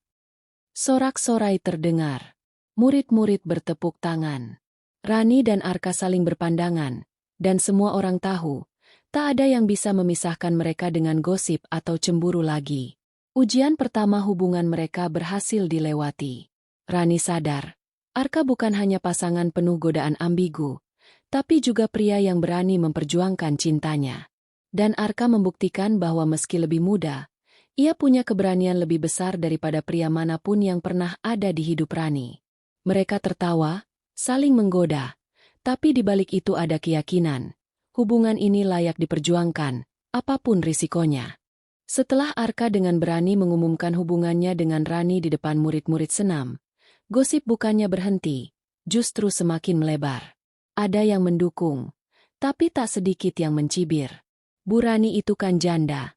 Sorak-sorai terdengar. Murid-murid bertepuk tangan. Rani dan Arka saling berpandangan, dan semua orang tahu, tak ada yang bisa memisahkan mereka dengan gosip atau cemburu lagi. Ujian pertama hubungan mereka berhasil dilewati. Rani sadar, Arka bukan hanya pasangan penuh godaan ambigu, tapi juga pria yang berani memperjuangkan cintanya. Dan Arka membuktikan bahwa meski lebih muda, ia punya keberanian lebih besar daripada pria manapun yang pernah ada di hidup Rani. Mereka tertawa, saling menggoda, tapi di balik itu ada keyakinan. Hubungan ini layak diperjuangkan, apapun risikonya. Setelah Arka dengan berani mengumumkan hubungannya dengan Rani di depan murid-murid senam, gosip bukannya berhenti, justru semakin melebar. Ada yang mendukung, tapi tak sedikit yang mencibir. "Bu Rani itu kan janda.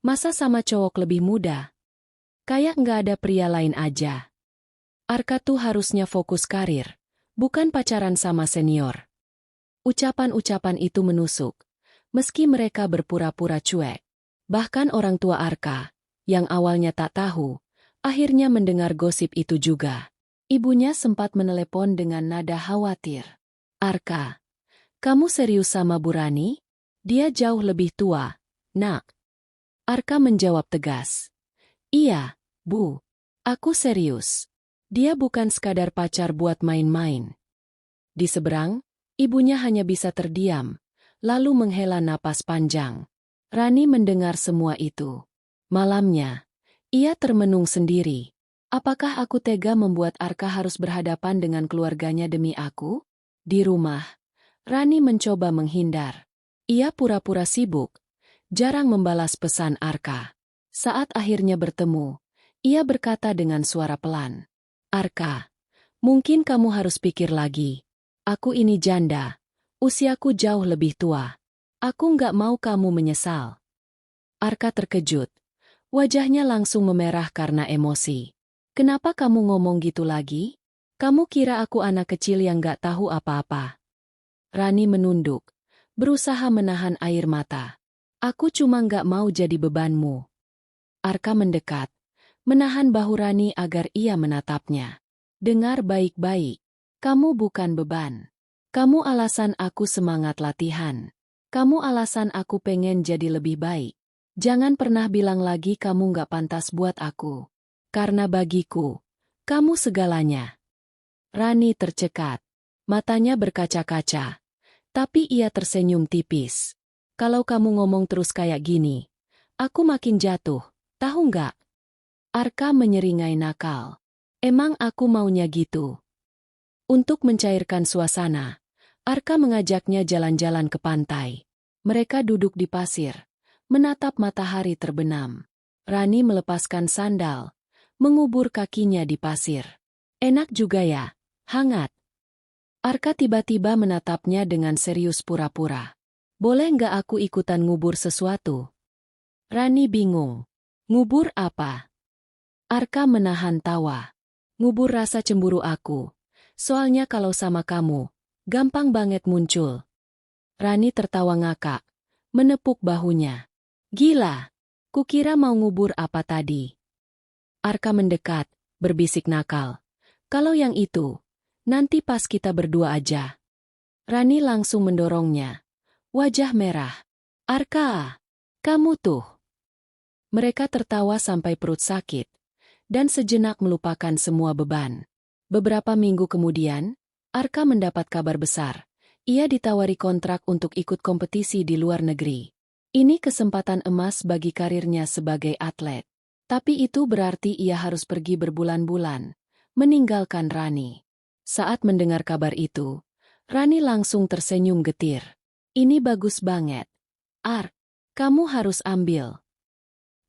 Masa sama cowok lebih muda? Kayak nggak ada pria lain aja. Arka tuh harusnya fokus karir, bukan pacaran sama senior." Ucapan-ucapan itu menusuk, meski mereka berpura-pura cuek. Bahkan orang tua Arka, yang awalnya tak tahu, akhirnya mendengar gosip itu juga. Ibunya sempat menelepon dengan nada khawatir. "Arka, kamu serius sama Bu Rani? Dia jauh lebih tua, Nak." Arka menjawab tegas. "Iya, Bu. Aku serius. Dia bukan sekadar pacar buat main-main." Di seberang, ibunya hanya bisa terdiam, lalu menghela napas panjang. Rani mendengar semua itu. Malamnya, ia termenung sendiri. Apakah aku tega membuat Arka harus berhadapan dengan keluarganya demi aku? Di rumah, Rani mencoba menghindar. Ia pura-pura sibuk, jarang membalas pesan Arka. Saat akhirnya bertemu, ia berkata dengan suara pelan, "Arka, mungkin kamu harus pikir lagi. Aku ini janda. Usiaku jauh lebih tua. Aku nggak mau kamu menyesal." Arka terkejut. Wajahnya langsung memerah karena emosi. "Kenapa kamu ngomong gitu lagi? Kamu kira aku anak kecil yang nggak tahu apa-apa?" Rani menunduk, berusaha menahan air mata. "Aku cuma nggak mau jadi bebanmu." Arka mendekat, menahan bahu Rani agar ia menatapnya. "Dengar baik-baik. Kamu bukan beban. Kamu alasan aku semangat latihan. Kamu alasan aku pengen jadi lebih baik. Jangan pernah bilang lagi kamu gak pantas buat aku. Karena bagiku, kamu segalanya. Rani tercekat. Matanya berkaca-kaca. Tapi ia tersenyum tipis. Kalau kamu ngomong terus kayak gini, aku makin jatuh, tahu nggak? Arka menyeringai nakal. Emang aku maunya gitu. Untuk mencairkan suasana, Arka mengajaknya jalan-jalan ke pantai. Mereka duduk di pasir, menatap matahari terbenam. Rani melepaskan sandal, mengubur kakinya di pasir. Enak juga ya, hangat. Arka tiba-tiba menatapnya dengan serius pura-pura. Boleh nggak aku ikutan ngubur sesuatu? Rani bingung. Ngubur apa? Arka menahan tawa. Ngubur rasa cemburu aku. Soalnya kalau sama kamu, gampang banget muncul. Rani tertawa ngakak, menepuk bahunya. Gila, kukira mau ngubur apa tadi? Arka mendekat, berbisik nakal. Kalau yang itu, nanti pas kita berdua aja. Rani langsung mendorongnya. Wajah merah. Arka, kamu tuh. Mereka tertawa sampai perut sakit, dan sejenak melupakan semua beban. Beberapa minggu kemudian, Arka mendapat kabar besar. Ia ditawari kontrak untuk ikut kompetisi di luar negeri. Ini kesempatan emas bagi karirnya sebagai atlet. Tapi itu berarti ia harus pergi berbulan-bulan, meninggalkan Rani. Saat mendengar kabar itu, Rani langsung tersenyum getir. Ini bagus banget. Kamu harus ambil.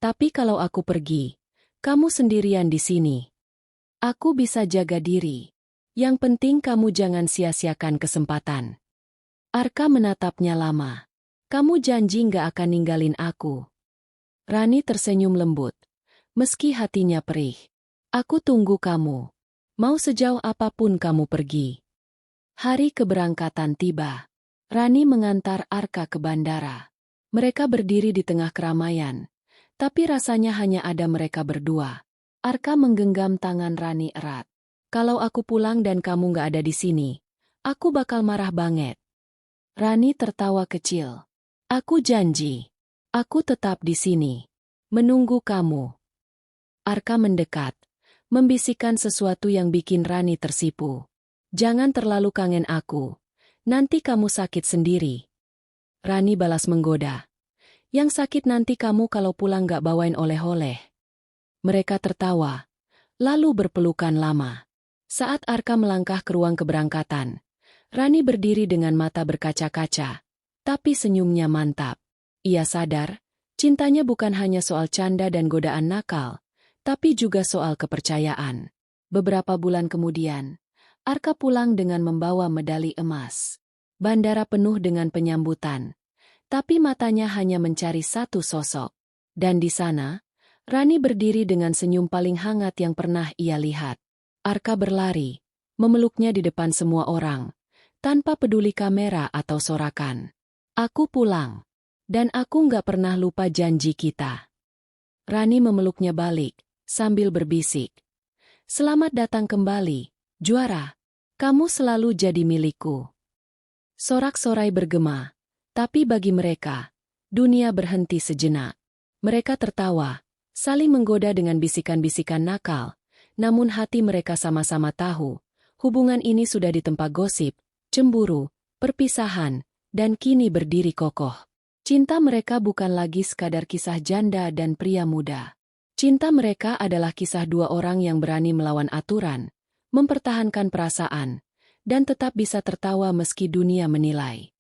Tapi kalau aku pergi, kamu sendirian di sini. Aku bisa jaga diri. Yang penting kamu jangan sia-siakan kesempatan. Arka menatapnya lama. Kamu janji nggak akan ninggalin aku. Rani tersenyum lembut. Meski hatinya perih. Aku tunggu kamu. Mau sejauh apapun kamu pergi. Hari keberangkatan tiba. Rani mengantar Arka ke bandara. Mereka berdiri di tengah keramaian. Tapi rasanya hanya ada mereka berdua. Arka menggenggam tangan Rani erat. Kalau aku pulang dan kamu gak ada di sini, aku bakal marah banget. Rani tertawa kecil. Aku janji. Aku tetap di sini. Menunggu kamu. Arka mendekat. Membisikkan sesuatu yang bikin Rani tersipu. Jangan terlalu kangen aku. Nanti kamu sakit sendiri. Rani balas menggoda. Yang sakit nanti kamu kalau pulang gak bawain oleh-oleh. Mereka tertawa. Lalu berpelukan lama. Saat Arka melangkah ke ruang keberangkatan, Rani berdiri dengan mata berkaca-kaca. Tapi senyumnya mantap. Ia sadar, cintanya bukan hanya soal canda dan godaan nakal, tapi juga soal kepercayaan. Beberapa bulan kemudian, Arka pulang dengan membawa medali emas. Bandara penuh dengan penyambutan. Tapi matanya hanya mencari satu sosok. Dan di sana, Rani berdiri dengan senyum paling hangat yang pernah ia lihat. Arka berlari, memeluknya di depan semua orang, tanpa peduli kamera atau sorakan. Aku pulang. Dan aku nggak pernah lupa janji kita. Rani memeluknya balik, sambil berbisik. Selamat datang kembali, juara. Kamu selalu jadi milikku. Sorak-sorai bergema, tapi bagi mereka, dunia berhenti sejenak. Mereka tertawa, saling menggoda dengan bisikan-bisikan nakal, namun hati mereka sama-sama tahu, hubungan ini sudah ditempa gosip, cemburu, perpisahan, dan kini berdiri kokoh. Cinta mereka bukan lagi sekadar kisah janda dan pria muda. Cinta mereka adalah kisah dua orang yang berani melawan aturan, mempertahankan perasaan, dan tetap bisa tertawa meski dunia menilai.